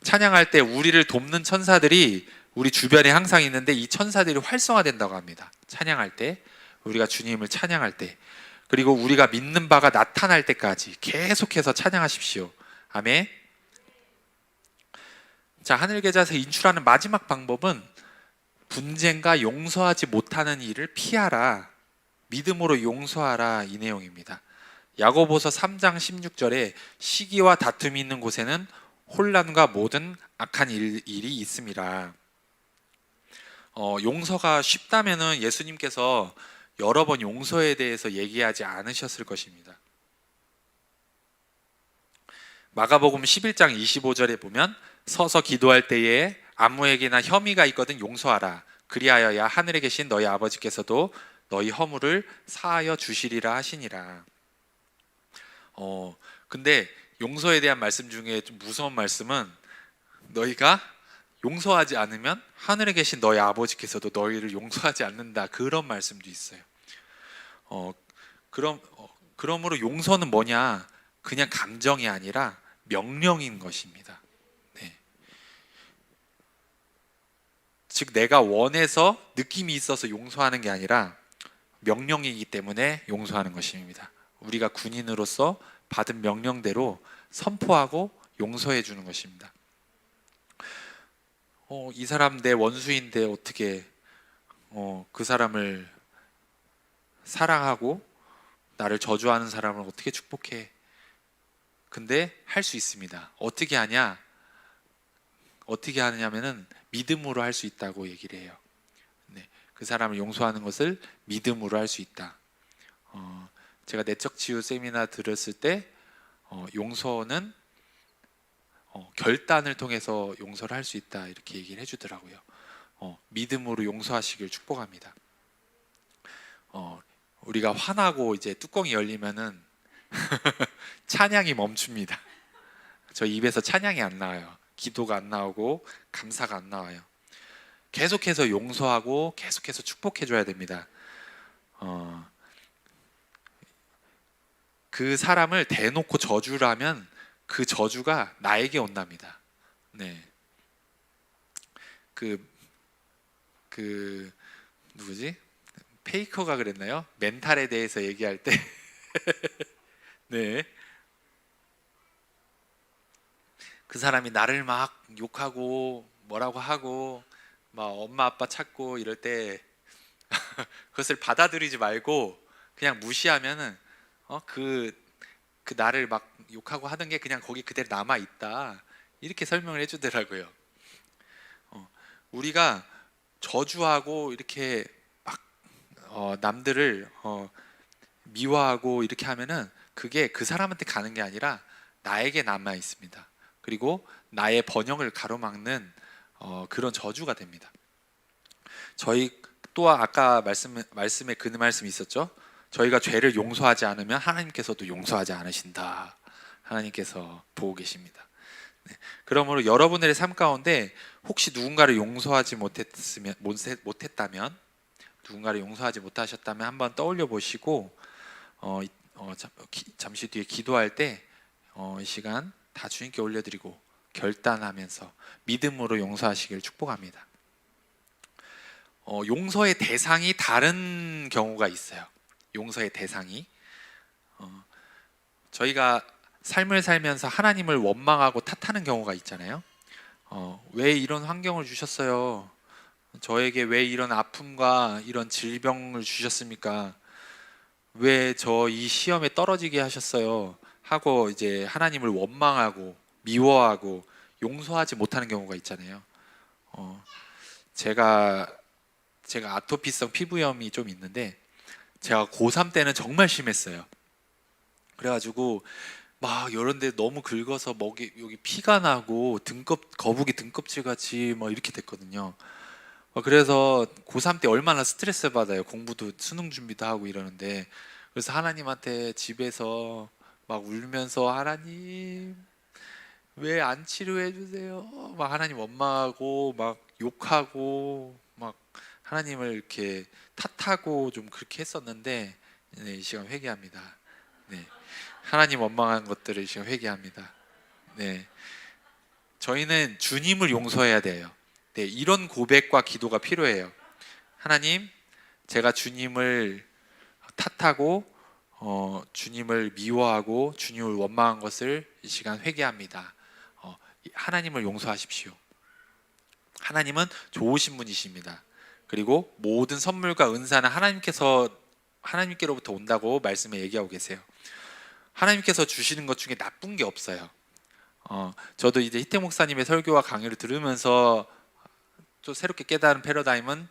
찬양할 때 우리를 돕는 천사들이 우리 주변에 항상 있는데 이 천사들이 활성화된다고 합니다. 찬양할 때, 우리가 주님을 찬양할 때, 그리고 우리가 믿는 바가 나타날 때까지 계속해서 찬양하십시오. 아멘. 자, 하늘계좌에서 인출하는 마지막 방법은 분쟁과 용서하지 못하는 일을 피하라, 믿음으로 용서하라, 이 내용입니다. 야고보서 3장 16절에 시기와 다툼이 있는 곳에는 혼란과 모든 악한 일이 있음이라. 용서가 쉽다면은 예수님께서 여러 번 용서에 대해서 얘기하지 않으셨을 것입니다. 마가복음 11장 25절에 보면 서서 기도할 때에 아무에게나 혐의가 있거든 용서하라. 그리하여야 하늘에 계신 너희 아버지께서도 너희 허물을 사하여 주시리라 하시니라. 근데 용서에 대한 말씀 중에 좀 무서운 말씀은 너희가 용서하지 않으면 하늘에 계신 너희 아버지께서도 너희를 용서하지 않는다, 그런 말씀도 있어요. 그러므로 용서는 뭐냐? 그냥 감정이 아니라 명령인 것입니다. 네. 즉 내가 원해서 느낌이 있어서 용서하는 게 아니라 명령이기 때문에 용서하는 것입니다. 우리가 군인으로서 받은 명령대로 선포하고 용서해 주는 것입니다. 이 사람 내 원수인데 어떻게 그 사람을 사랑하고 나를 저주하는 사람을 어떻게 축복해? 근데 할 수 있습니다. 어떻게 하냐? 어떻게 하느냐면은 믿음으로 할 수 있다고 얘기를 해요. 네, 그 사람을 용서하는 것을 믿음으로 할 수 있다. 제가 내적 치유 세미나 들었을 때 용서는 결단을 통해서 용서를 할 수 있다, 이렇게 얘기를 해주더라고요. 믿음으로 용서하시길 축복합니다. 우리가 화나고 이제 뚜껑이 열리면은 찬양이 멈춥니다. 저 입에서 찬양이 안 나와요. 기도가 안 나오고 감사가 안 나와요. 계속해서 용서하고 계속해서 축복해 줘야 됩니다. 그 사람을 대놓고 저주라면 그 저주가 나에게 온답니다. 네. 그 누구지? 페이커가 그랬나요? 멘탈에 대해서 얘기할 때 네. 그 사람이 나를 막 욕하고 뭐라고 하고 막 엄마 아빠 찾고 이럴 때 그것을 받아들이지 말고 그냥 무시하면은 그 나를 막 욕하고 하던 게 그냥 거기 그대로 남아 있다, 이렇게 설명을 해주더라고요. 우리가 저주하고 이렇게 막 남들을 미워하고 이렇게 하면은 그게 그 사람한테 가는 게 아니라 나에게 남아 있습니다. 그리고 나의 번영을 가로막는 그런 저주가 됩니다. 저희 또 아까 말씀에 그 말씀이 있었죠. 저희가 죄를 용서하지 않으면 하나님께서도 용서하지 않으신다. 하나님께서 보고 계십니다. 네. 그러므로 여러분들의 삶 가운데 혹시 누군가를 용서하지 못했다면, 누군가를 용서하지 못하셨다면 한번 떠올려 보시고 잠시 뒤에 기도할 때 이 시간 다 주님께 올려드리고 결단하면서 믿음으로 용서하시길 축복합니다. 용서의 대상이 다른 경우가 있어요. 용서의 대상이 저희가 삶을 살면서 하나님을 원망하고 탓하는 경우가 있잖아요. 왜 이런 환경을 주셨어요? 저에게 왜 이런 아픔과 이런 질병을 주셨습니까? 왜 저 이 시험에 떨어지게 하셨어요? 하고 이제 하나님을 원망하고 미워하고 용서하지 못하는 경우가 있잖아요. 어, 제가 아토피성 피부염이 좀 있는데 제가 고3 때는 정말 심했어요. 그래가지고 막 이런데 너무 긁어서 여기 피가 나고 거북이 등껍질 같이 막 이렇게 됐거든요. 그래서 고3 때 얼마나 스트레스 받아요. 공부도 수능 준비도 하고 이러는데. 그래서 하나님한테 집에서 막 울면서 하나님 왜 안 치료해 주세요? 막 하나님 원망하고 막 욕하고 막 하나님을 이렇게 탓하고 좀 그렇게 했었는데, 네, 이 시간 회개합니다. 네, 하나님 원망한 것들을 이 시간 회개합니다. 네, 저희는 주님을 용서해야 돼요. 네, 이런 고백과 기도가 필요해요. 하나님, 제가 주님을 탓하고 주님을 미워하고 주님을 원망한 것을 이 시간 회개합니다. 하나님을 용서하십시오. 하나님은 좋으신 분이십니다. 그리고 모든 선물과 은사는 하나님께로부터 온다고 말씀에 얘기하고 계세요. 하나님께서 주시는 것 중에 나쁜 게 없어요. 저도 이제 희태 목사님의 설교와 강의를 들으면서 또 새롭게 깨달은 패러다임은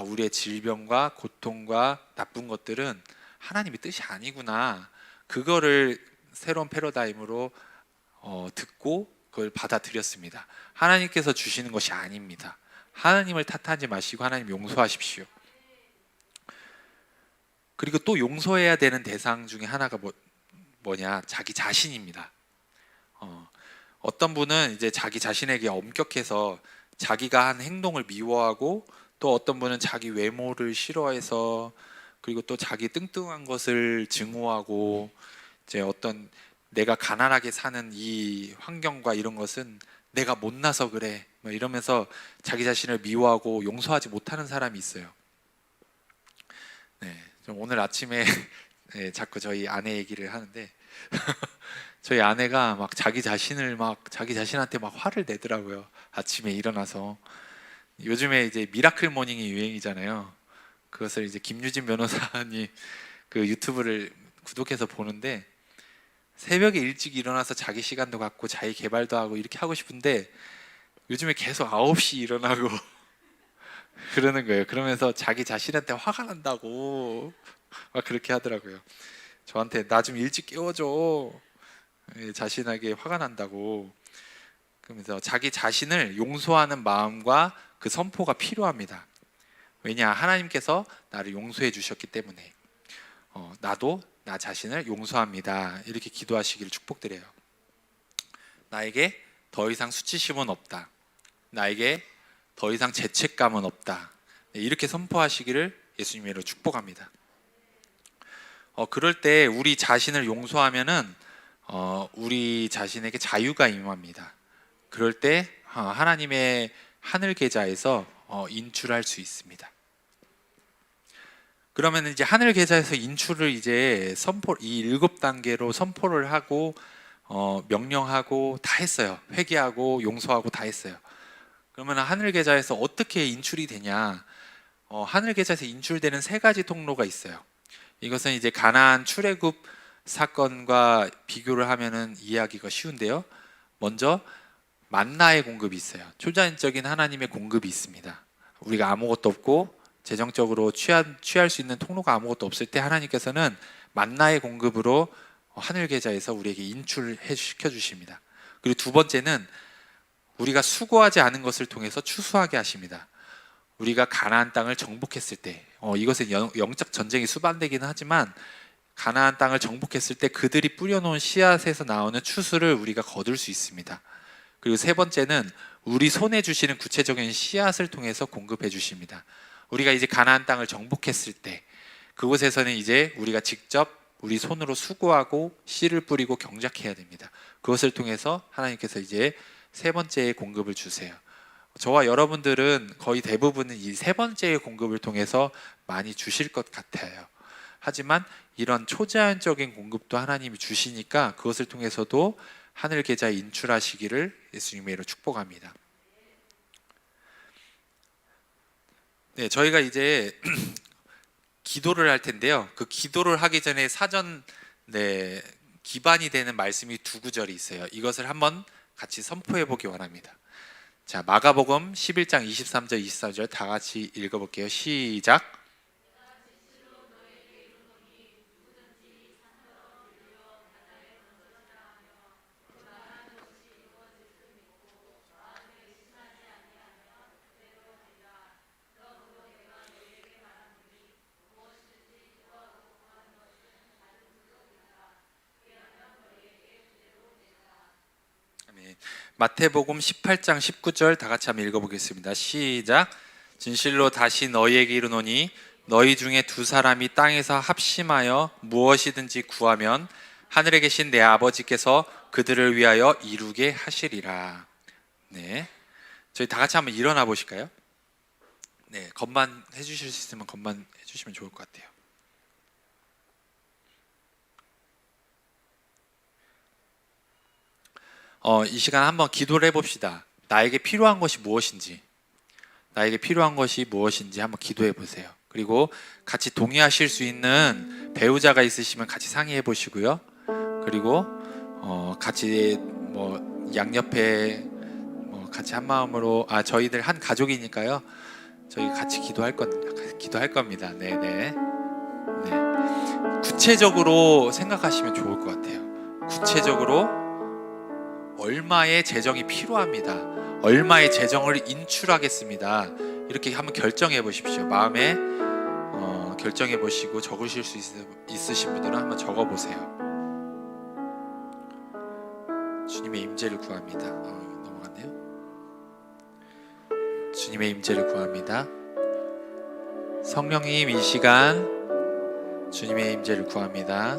우리의 질병과 고통과 나쁜 것들은 하나님의 뜻이 아니구나. 그거를 새로운 패러다임으로 듣고 그걸 받아들였습니다. 하나님께서 주시는 것이 아닙니다. 하나님을 탓하지 마시고 하나님 용서하십시오. 그리고 또 용서해야 되는 대상 중에 하나가 뭐냐? 자기 자신입니다. 어떤 분은 이제 자기 자신에게 엄격해서 자기가 한 행동을 미워하고, 또 어떤 분은 자기 외모를 싫어해서, 그리고 또 자기 뚱뚱한 것을 증오하고, 이제 어떤 내가 가난하게 사는 이 환경과 이런 것은 내가 못나서 그래 이러면서 자기 자신을 미워하고 용서하지 못하는 사람이 있어요. 네, 좀 오늘 아침에 네, 자꾸 저희 아내 얘기를 하는데 저희 아내가 막 자기 자신한테 막 화를 내더라고요. 아침에 일어나서. 요즘에 이제 미라클 모닝이 유행이잖아요. 그것을 이제 김유진 변호사님 그 유튜브를 구독해서 보는데, 새벽에 일찍 일어나서 자기 시간도 갖고 자기 개발도 하고 이렇게 하고 싶은데 요즘에 계속 9시 일어나고 그러는 거예요. 그러면서 자기 자신한테 화가 난다고 막 그렇게 하더라고요. 저한테 나 좀 일찍 깨워줘. 자신에게 화가 난다고. 그러면서 자기 자신을 용서하는 마음과 그 선포가 필요합니다. 왜냐? 하나님께서 나를 용서해 주셨기 때문에. 나도 나 자신을 용서합니다. 이렇게 기도하시기를 축복드려요. 나에게 더 이상 수치심은 없다. 나에게 더 이상 죄책감은 없다. 이렇게 선포하시기를 예수님으로 축복합니다. 그럴 때 우리 자신을 용서하면은 우리 자신에게 자유가 임합니다. 그럴 때 하나님의 하늘 계좌에서 인출할 수 있습니다. 그러면 이제 하늘 계좌에서 인출을 이제 이 7단계로 선포를 하고 명령하고 다 했어요. 회개하고 용서하고 다 했어요. 그러면 하늘 계좌에서 어떻게 인출이 되냐? 하늘 계좌에서 인출되는 3가지 통로가 있어요. 이것은 이제 가나안 출애굽 사건과 비교를 하면은 이해하기가 쉬운데요. 먼저 만나의 공급이 있어요. 초자연적인 하나님의 공급이 있습니다. 우리가 아무것도 없고 재정적으로 취할 수 있는 통로가 아무것도 없을 때 하나님께서는 만나의 공급으로 하늘 계좌에서 우리에게 인출시켜 주십니다. 그리고 두 번째는 우리가 수고하지 않은 것을 통해서 추수하게 하십니다. 우리가 가나안 땅을 정복했을 때, 이것은 영적 전쟁이 수반되기는 하지만 가나안 땅을 정복했을 때 그들이 뿌려놓은 씨앗에서 나오는 추수를 우리가 거둘 수 있습니다. 그리고 세 번째는 우리 손에 주시는 구체적인 씨앗을 통해서 공급해 주십니다. 우리가 이제 가나안 땅을 정복했을 때 그곳에서는 이제 우리가 직접 우리 손으로 수고하고 씨를 뿌리고 경작해야 됩니다. 그것을 통해서 하나님께서 이제 3번째의 공급을 주세요. 저와 여러분들은 거의 대부분은 이 3번째의 공급을 통해서 많이 주실 것 같아요. 하지만 이런 초자연적인 공급도 하나님이 주시니까 그것을 통해서도 하늘 계좌에 인출하시기를 예수님의 이름으로 축복합니다. 네, 저희가 이제 기도를 할 텐데요. 그 기도를 하기 전에 사전 기반이 되는 말씀이 2구절이 있어요. 이것을 한번 같이 선포해 보기 원합니다. 자, 마가복음 11장 23절 24절 다 같이 읽어볼게요. 시작. 마태복음 18장 19절 다 같이 한번 읽어보겠습니다. 시작. 진실로 다시 너희에게 이르노니 너희 중에 두 사람이 땅에서 합심하여 무엇이든지 구하면 하늘에 계신 내 아버지께서 그들을 위하여 이루게 하시리라. 네, 저희 다 같이 한번 일어나 보실까요? 네, 건반 해주실 수 있으면 건반 해주시면 좋을 것 같아요. 이 시간 한번 기도를 해봅시다. 나에게 필요한 것이 무엇인지, 나에게 필요한 것이 무엇인지 한번 기도해 보세요. 그리고 같이 동의하실 수 있는 배우자가 있으시면 같이 상의해 보시고요. 그리고 같이 뭐 양옆에 같이 한 마음으로 저희들 한 가족이니까요. 저희 같이 기도할 겁니다. 네네. 네. 구체적으로 생각하시면 좋을 것 같아요. 구체적으로 얼마의 재정이 필요합니다. 얼마의 재정을 인출하겠습니다. 이렇게 한번 결정해 보십시오. 마음에 결정해 보시고 적으실 수 있으신 분들은 한번 적어 보세요. 주님의 임재를 구합니다. 넘어갔네요. 주님의 임재를 구합니다. 성령님, 이 시간 주님의 임재를 구합니다.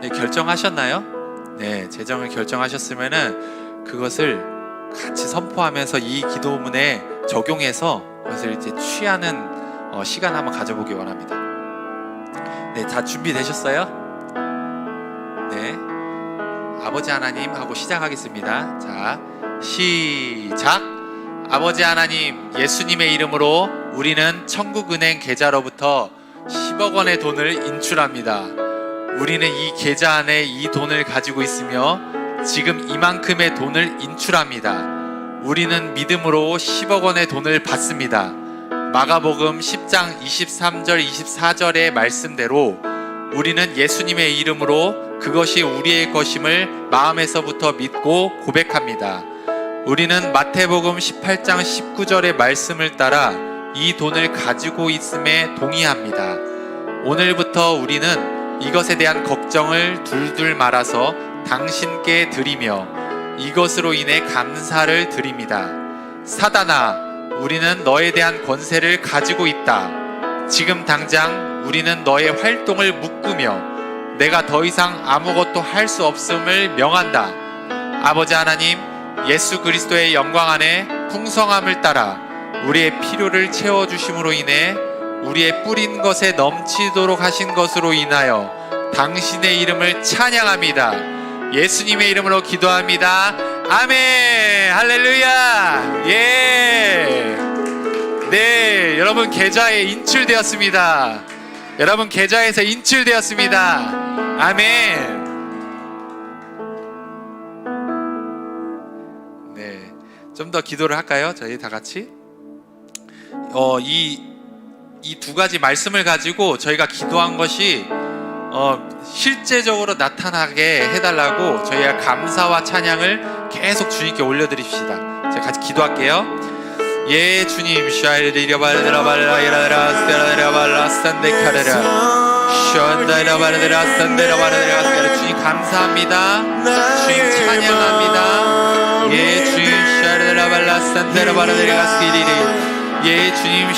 결정하셨나요? 네, 재정을 결정하셨으면은 그것을 같이 선포하면서 이 기도문에 적용해서 그것을 이제 취하는 시간 한번 가져보기 원합니다. 네, 다 준비되셨어요? 네, 아버지 하나님 하고 시작하겠습니다. 자, 시작. 아버지 하나님, 예수님의 이름으로 우리는 천국은행 계좌로부터 10억 원의 돈을 인출합니다. 우리는 이 계좌 안에 이 돈을 가지고 있으며 지금 이만큼의 돈을 인출합니다. 우리는 믿음으로 10억 원의 돈을 받습니다. 마가복음 10장 23절 24절의 말씀대로 우리는 예수님의 이름으로 그것이 우리의 것임을 마음에서부터 믿고 고백합니다. 우리는 마태복음 18장 19절의 말씀을 따라 이 돈을 가지고 있음에 동의합니다. 오늘부터 우리는 이것에 대한 걱정을 둘둘 말아서 당신께 드리며 이것으로 인해 감사를 드립니다. 사단아, 우리는 너에 대한 권세를 가지고 있다. 지금 당장 우리는 너의 활동을 묶으며 내가 더 이상 아무것도 할 수 없음을 명한다. 아버지 하나님, 예수 그리스도의 영광 안에 풍성함을 따라 우리의 필요를 채워주심으로 인해 우리의 뿌린 것에 넘치도록 하신 것으로 인하여 당신의 이름을 찬양합니다. 예수님의 이름으로 기도합니다. 아멘. 할렐루야. 예. 네, 여러분 계좌에 인출되었습니다. 여러분 계좌에서 인출되었습니다. 아멘. 네, 좀 더 기도를 할까요? 저희 다 같이 이 두 가지 말씀을 가지고 저희가 기도한 것이 실제적으로 나타나게 해달라고 저희가 감사와 찬양을 계속 주님께 올려드립시다. 제가 같이 기도할게요. 예, 주님, 주님 감사합니다. 주님 찬양합니다. 예, 주님, 예, 주님, 주님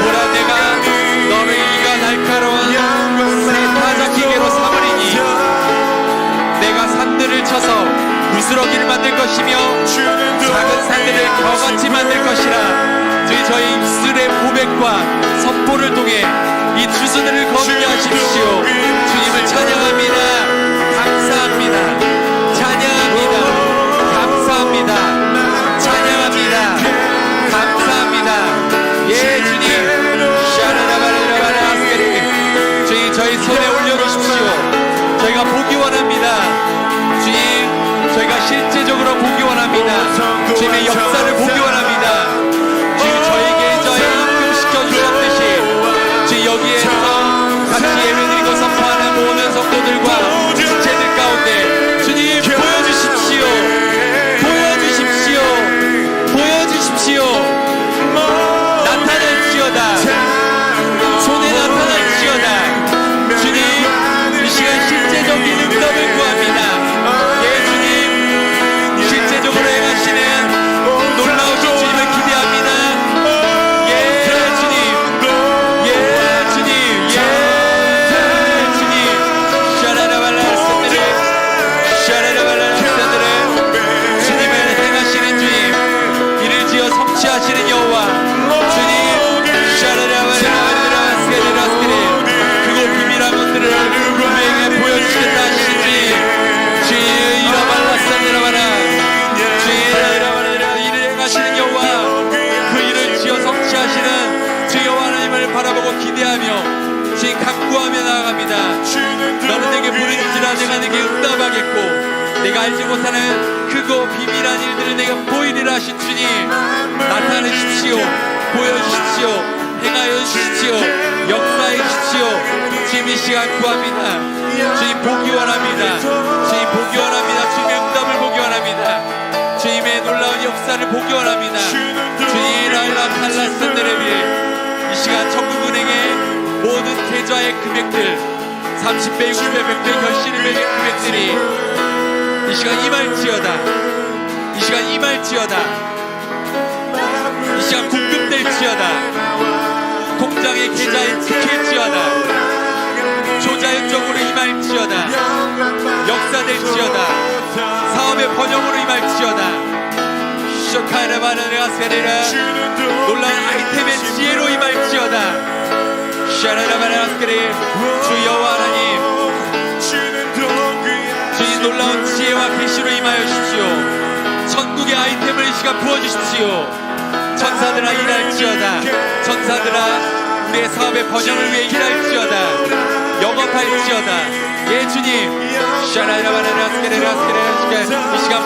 보라 내가 너를 이가 날카로운 새 타작기계로 삼으리니 내가 산들을 쳐서 부스러기를 만들 것이며 작은 산들을 겨같이 만들 것이라. 주님 저희 입술의 고백과 선포를 통해 이 주소들을 거두게 하십시오. 주님을 찬양합니다. 감사합니다. 찬양합니다. 감사합니다. 찬양합니다. 감사합니다. 예 주님 샤라라바라바라스케리 주님 저희 손에 올려주십시오. 저희가 보기 원합니다. 주님 저희가 실제적으로 보기 원합니다. 주님의 역사를 보기 원합니다. 주님 저희에게 저희 입금시켜 주셨듯이 주님 여기에서 같이 예배드리고 선포하는 모든 성도들과 지체들 가운데 주님 보여주십시오. 보여주십시오. 보여주십시오. 나타날지어다. 손에 나타날지어다. 주님 이 시간 실제적인 응답을 구합니다. 예 주님 실제적으로 행하시는 놀라우신 주님을 기대합니다. 예 주님 예 주님 예 주님 샤라라발라스테르 샤라라발라스테르 주님을 행하시는 주님 이를 지어 성취하시는 여호와 주님 샤라라발라스테르 그곳 비밀한 것들을 우리에게 보여주시겠다 하시는 주님 주님 이라발라스테르바라 주님 이라발라스테르 이를 행하시는 여호와 그 일을 지어 성취하시는 주 여호와 하나님을 바라보고 기대하며 주님 간구하며 나아갑니다. 너는 내게 부르짖으라 내가 내게 응답하겠고 내가 알지 못하는 크고 비밀한 일들을 내가 보이리라 하신 주님 나타내십시오. 보여주십시오. 행하여 주십시오. 역사해 주십시오. 주님 이 시간 구합니다. 주님 보기 원합니다. 주님 보기 원합니다. 주님의 응답을 보기 원합니다. 주님의 놀라운 역사를 보기 원합니다. 주님 라일라 칼라스테레비 이 시간 천국은행의 모든 계좌의 금액들 30배 60배 100배 결실을 맺은 금액들이 이 시간 임할지어다. 이 시간 임할지어다. 이 시간 공급될지어다. 공장의 계좌에 찍힐지어다. 조자연적으로 임할지어다. 역사될지어다. 사업의 번영으로 임할지어다. 놀라운 아이템의 지혜로 임할지어다. 주 여호와 하나님, 주님 놀라운 지혜와 계시로 임하여주십시오. 천국의 아이템을 이 시간 부어주십시오. 천사들아 일할지어다. 천사들아 우리의 사업의 번영을 위해 일할지어다. 영업할지어다. 예 주님, 이 시간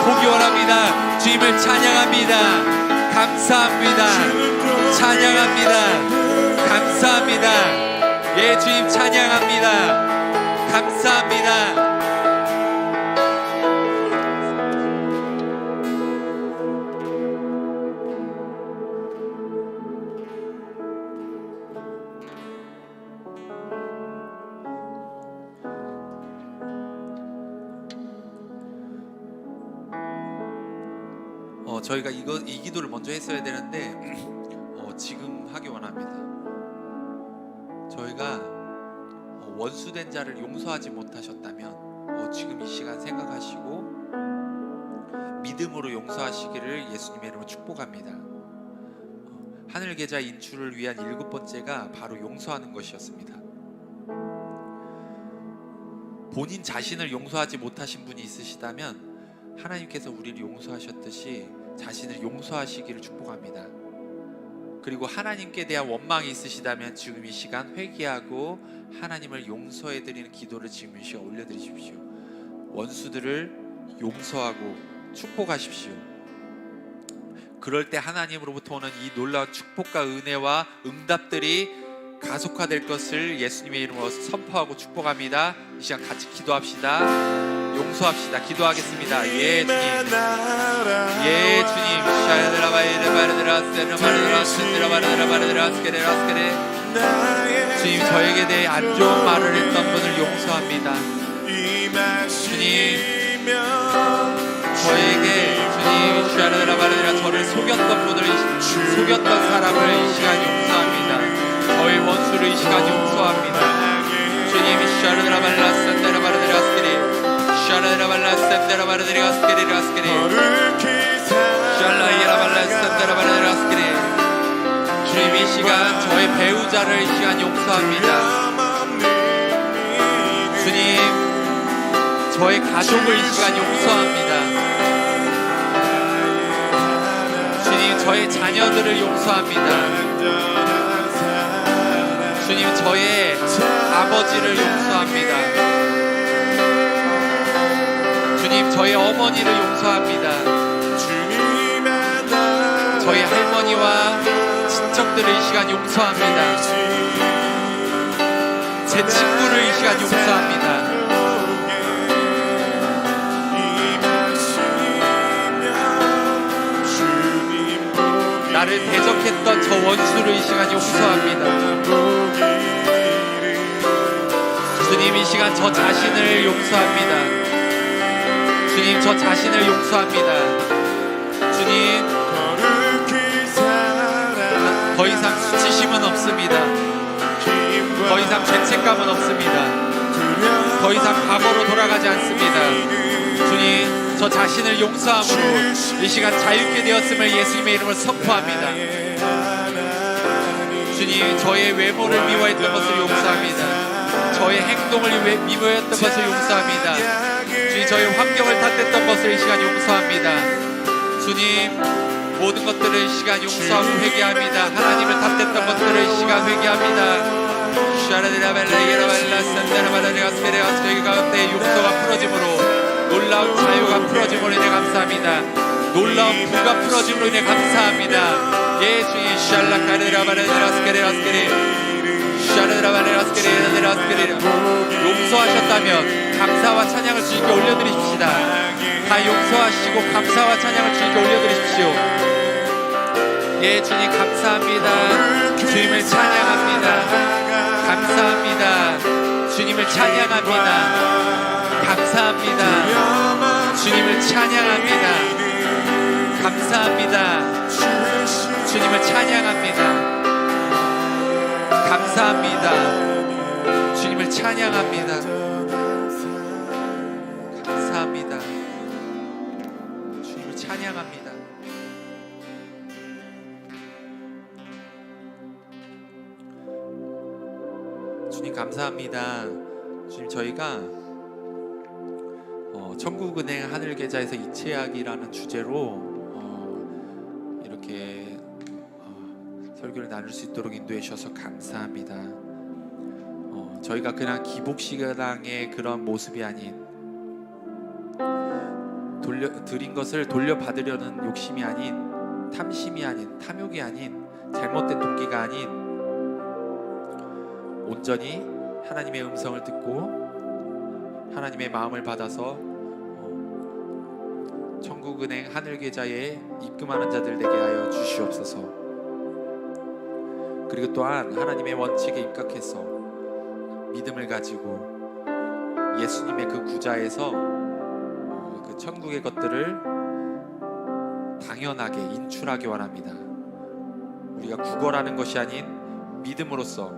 보기 원합니다. 주님을 찬양합니다. 감사합니다. 찬양합니다. 감사합니다. 예 주님 찬양합니다. 감사합니다. 저희가 이 기도를 먼저 했어야 되는데 지금 하기 원합니다. 저희가 원수된 자를 용서하지 못하셨다면 지금 이 시간 생각하시고 믿음으로 용서하시기를 예수님의 이름으로 축복합니다. 하늘 계좌 인출을 위한 7번째가 바로 용서하는 것이었습니다. 본인 자신을 용서하지 못하신 분이 있으시다면 하나님께서 우리를 용서하셨듯이 자신을 용서하시기를 축복합니다. 그리고 하나님께 대한 원망이 있으시다면 지금 이 시간 회개하고 하나님을 용서해드리는 기도를 지금 이 시간 올려드리십시오. 원수들을 용서하고 축복하십시오. 그럴 때 하나님으로부터 오는 이 놀라운 축복과 은혜와 응답들이 가속화될 것을 예수님의 이름으로 선포하고 축복합니다. 이 시간 같이 기도합시다. 용서합시다. 기도하겠습니다. 예 주님, 예 주님. 주님, 저에게 대해 안 좋은 말을 했던 분을 용서합니다. 주님, 저에게 저를 속였던 분을, 속였던 사람을 이 시간 용서합니다. 저의 원수를 이 시간 용서합니다. 주님, 주님, 이 시간 저의 배우자를 이 시간 용서합니다. 주님, 저의 가족을 이 시간 용서합니다. 주님, 저의 자녀들을 용서합니다. 주님, 저의 아버지를 용서합니다. 주님, 저의 어머니를 용서합니다. 저희 할머니와 친척들을 이 시간 용서합니다. 제 친구를 이 시간 용서합니다. 나를 대적했던 저 원수를 이 시간 용서합니다. 주님, 이 시간 저 자신을 용서합니다. 주님, 저 자신을 용서합니다. 주님, 더 이상 수치심은 없습니다. 더 이상 죄책감은 없습니다. 더 이상 과거로 돌아가지 않습니다. 주님, 저 자신을 용서함으로 이 시간 자유케 되었음을 예수님의 이름으로 선포합니다. 주님, 저의 외모를 미워했던 것을 용서합니다. 저의 행동을 미워했던 것을 용서합니다. 주님, 저의 환경을 탓했던 것을 이 시간 용서합니다. 주님, 모든 것들을 이 시간 용서하고 회개합니다. 하나님을 탓했던 것들을 이 시간 회개합니다. 저희 가운데 용서가 풀어짐으로, 놀라운 자유가 풀어짐으로 인해 감사합니다. 놀라운 부가 풀어짐으로 인해 감사합니다. 예 주님, 용서하셨다면 감사와 찬양을 주님께 올려드리십시다. 다 용서하시고 감사와 찬양을 주님께 올려드리십시오. 예 주님, 감사합니다. 주님을 찬양합니다. 감사합니다. 주님을 찬양합니다. 감사합니다. 주님을 찬양합니다. 감사합니다. 주님을 찬양합니다. 감사합니다. 주님을 찬양합니다. 감사합니다. 주님을 찬양합니다. 주님 감사합니다. 주님 저희가 천국은행 하늘계좌에서 이체하기라는 주제로 이렇게 설교를 나눌 수 있도록 인도해 주셔서 감사합니다. 저희가 그냥 기복식당의 그런 모습이 아닌 드린 것을 돌려받으려는 욕심이 아닌 탐심이 아닌 탐욕이 아닌 잘못된 동기가 아닌 온전히 하나님의 음성을 듣고 하나님의 마음을 받아서 천국은행 하늘계좌에 입금하는 자들 되게 하여 주시옵소서. 그리고 또한 하나님의 원칙에 입각해서 믿음을 가지고 예수님의 그 구좌에서 그 천국의 것들을 당연하게 인출하기 원합니다. 우리가 구걸하는 것이 아닌 믿음으로써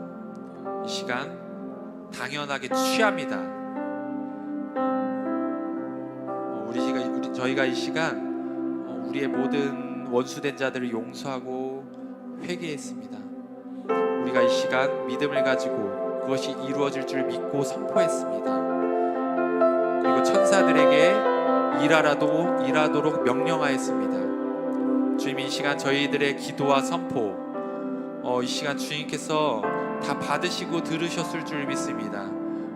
이 시간 당연하게 취합니다. 저희가 이 시간 우리의 모든 원수된 자들을 용서하고 회개했습니다. 우리가 이 시간 믿음을 가지고 그것이 이루어질 줄 믿고 선포했습니다. 그리고 천사들에게 일하도록 명령하였습니다. 주님 이 시간 저희들의 기도와 선포 이 시간 주님께서 다 받으시고 들으셨을 줄 믿습니다.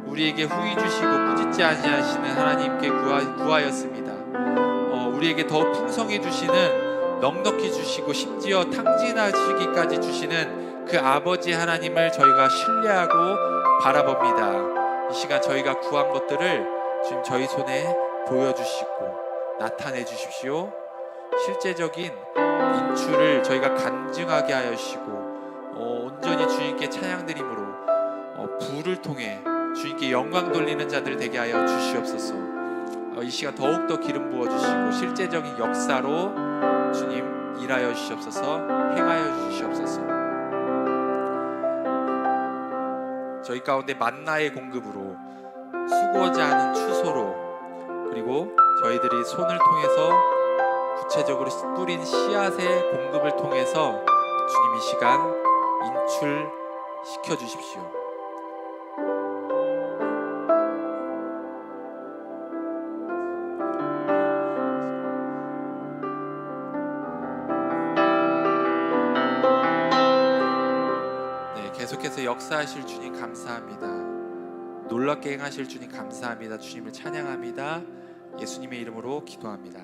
우리에게 후히 주시고 꾸짖지 아니하시는 하나님께 구하였습니다. 우리에게 더 풍성히 주시는 넉넉히 주시고 심지어 탕진하시기까지 주시는 그 아버지 하나님을 저희가 신뢰하고 바라봅니다. 이 시간 저희가 구한 것들을 지금 저희 손에 보여주시고 나타내 주십시오. 실제적인 인출을 저희가 간증하게 하여 주시고 온전히 주님께 찬양드림으로 부를 통해 주님께 영광 돌리는 자들 되게 하여 주시옵소서. 이 시간 더욱더 기름 부어주시고 실제적인 역사로 주님 일하여 주시옵소서. 행하여 주시옵소서. 저희 가운데 만나의 공급으로 수고하지 않은 추소로 그리고 저희들이 손을 통해서 구체적으로 뿌린 씨앗의 공급을 통해서 주님 이 시간 인출시켜 주십시오. 계속해서 역사하실 주님 감사합니다. 놀랍게 행하실 주님 감사합니다. 주님을 찬양합니다. 예수님의 이름으로 기도합니다.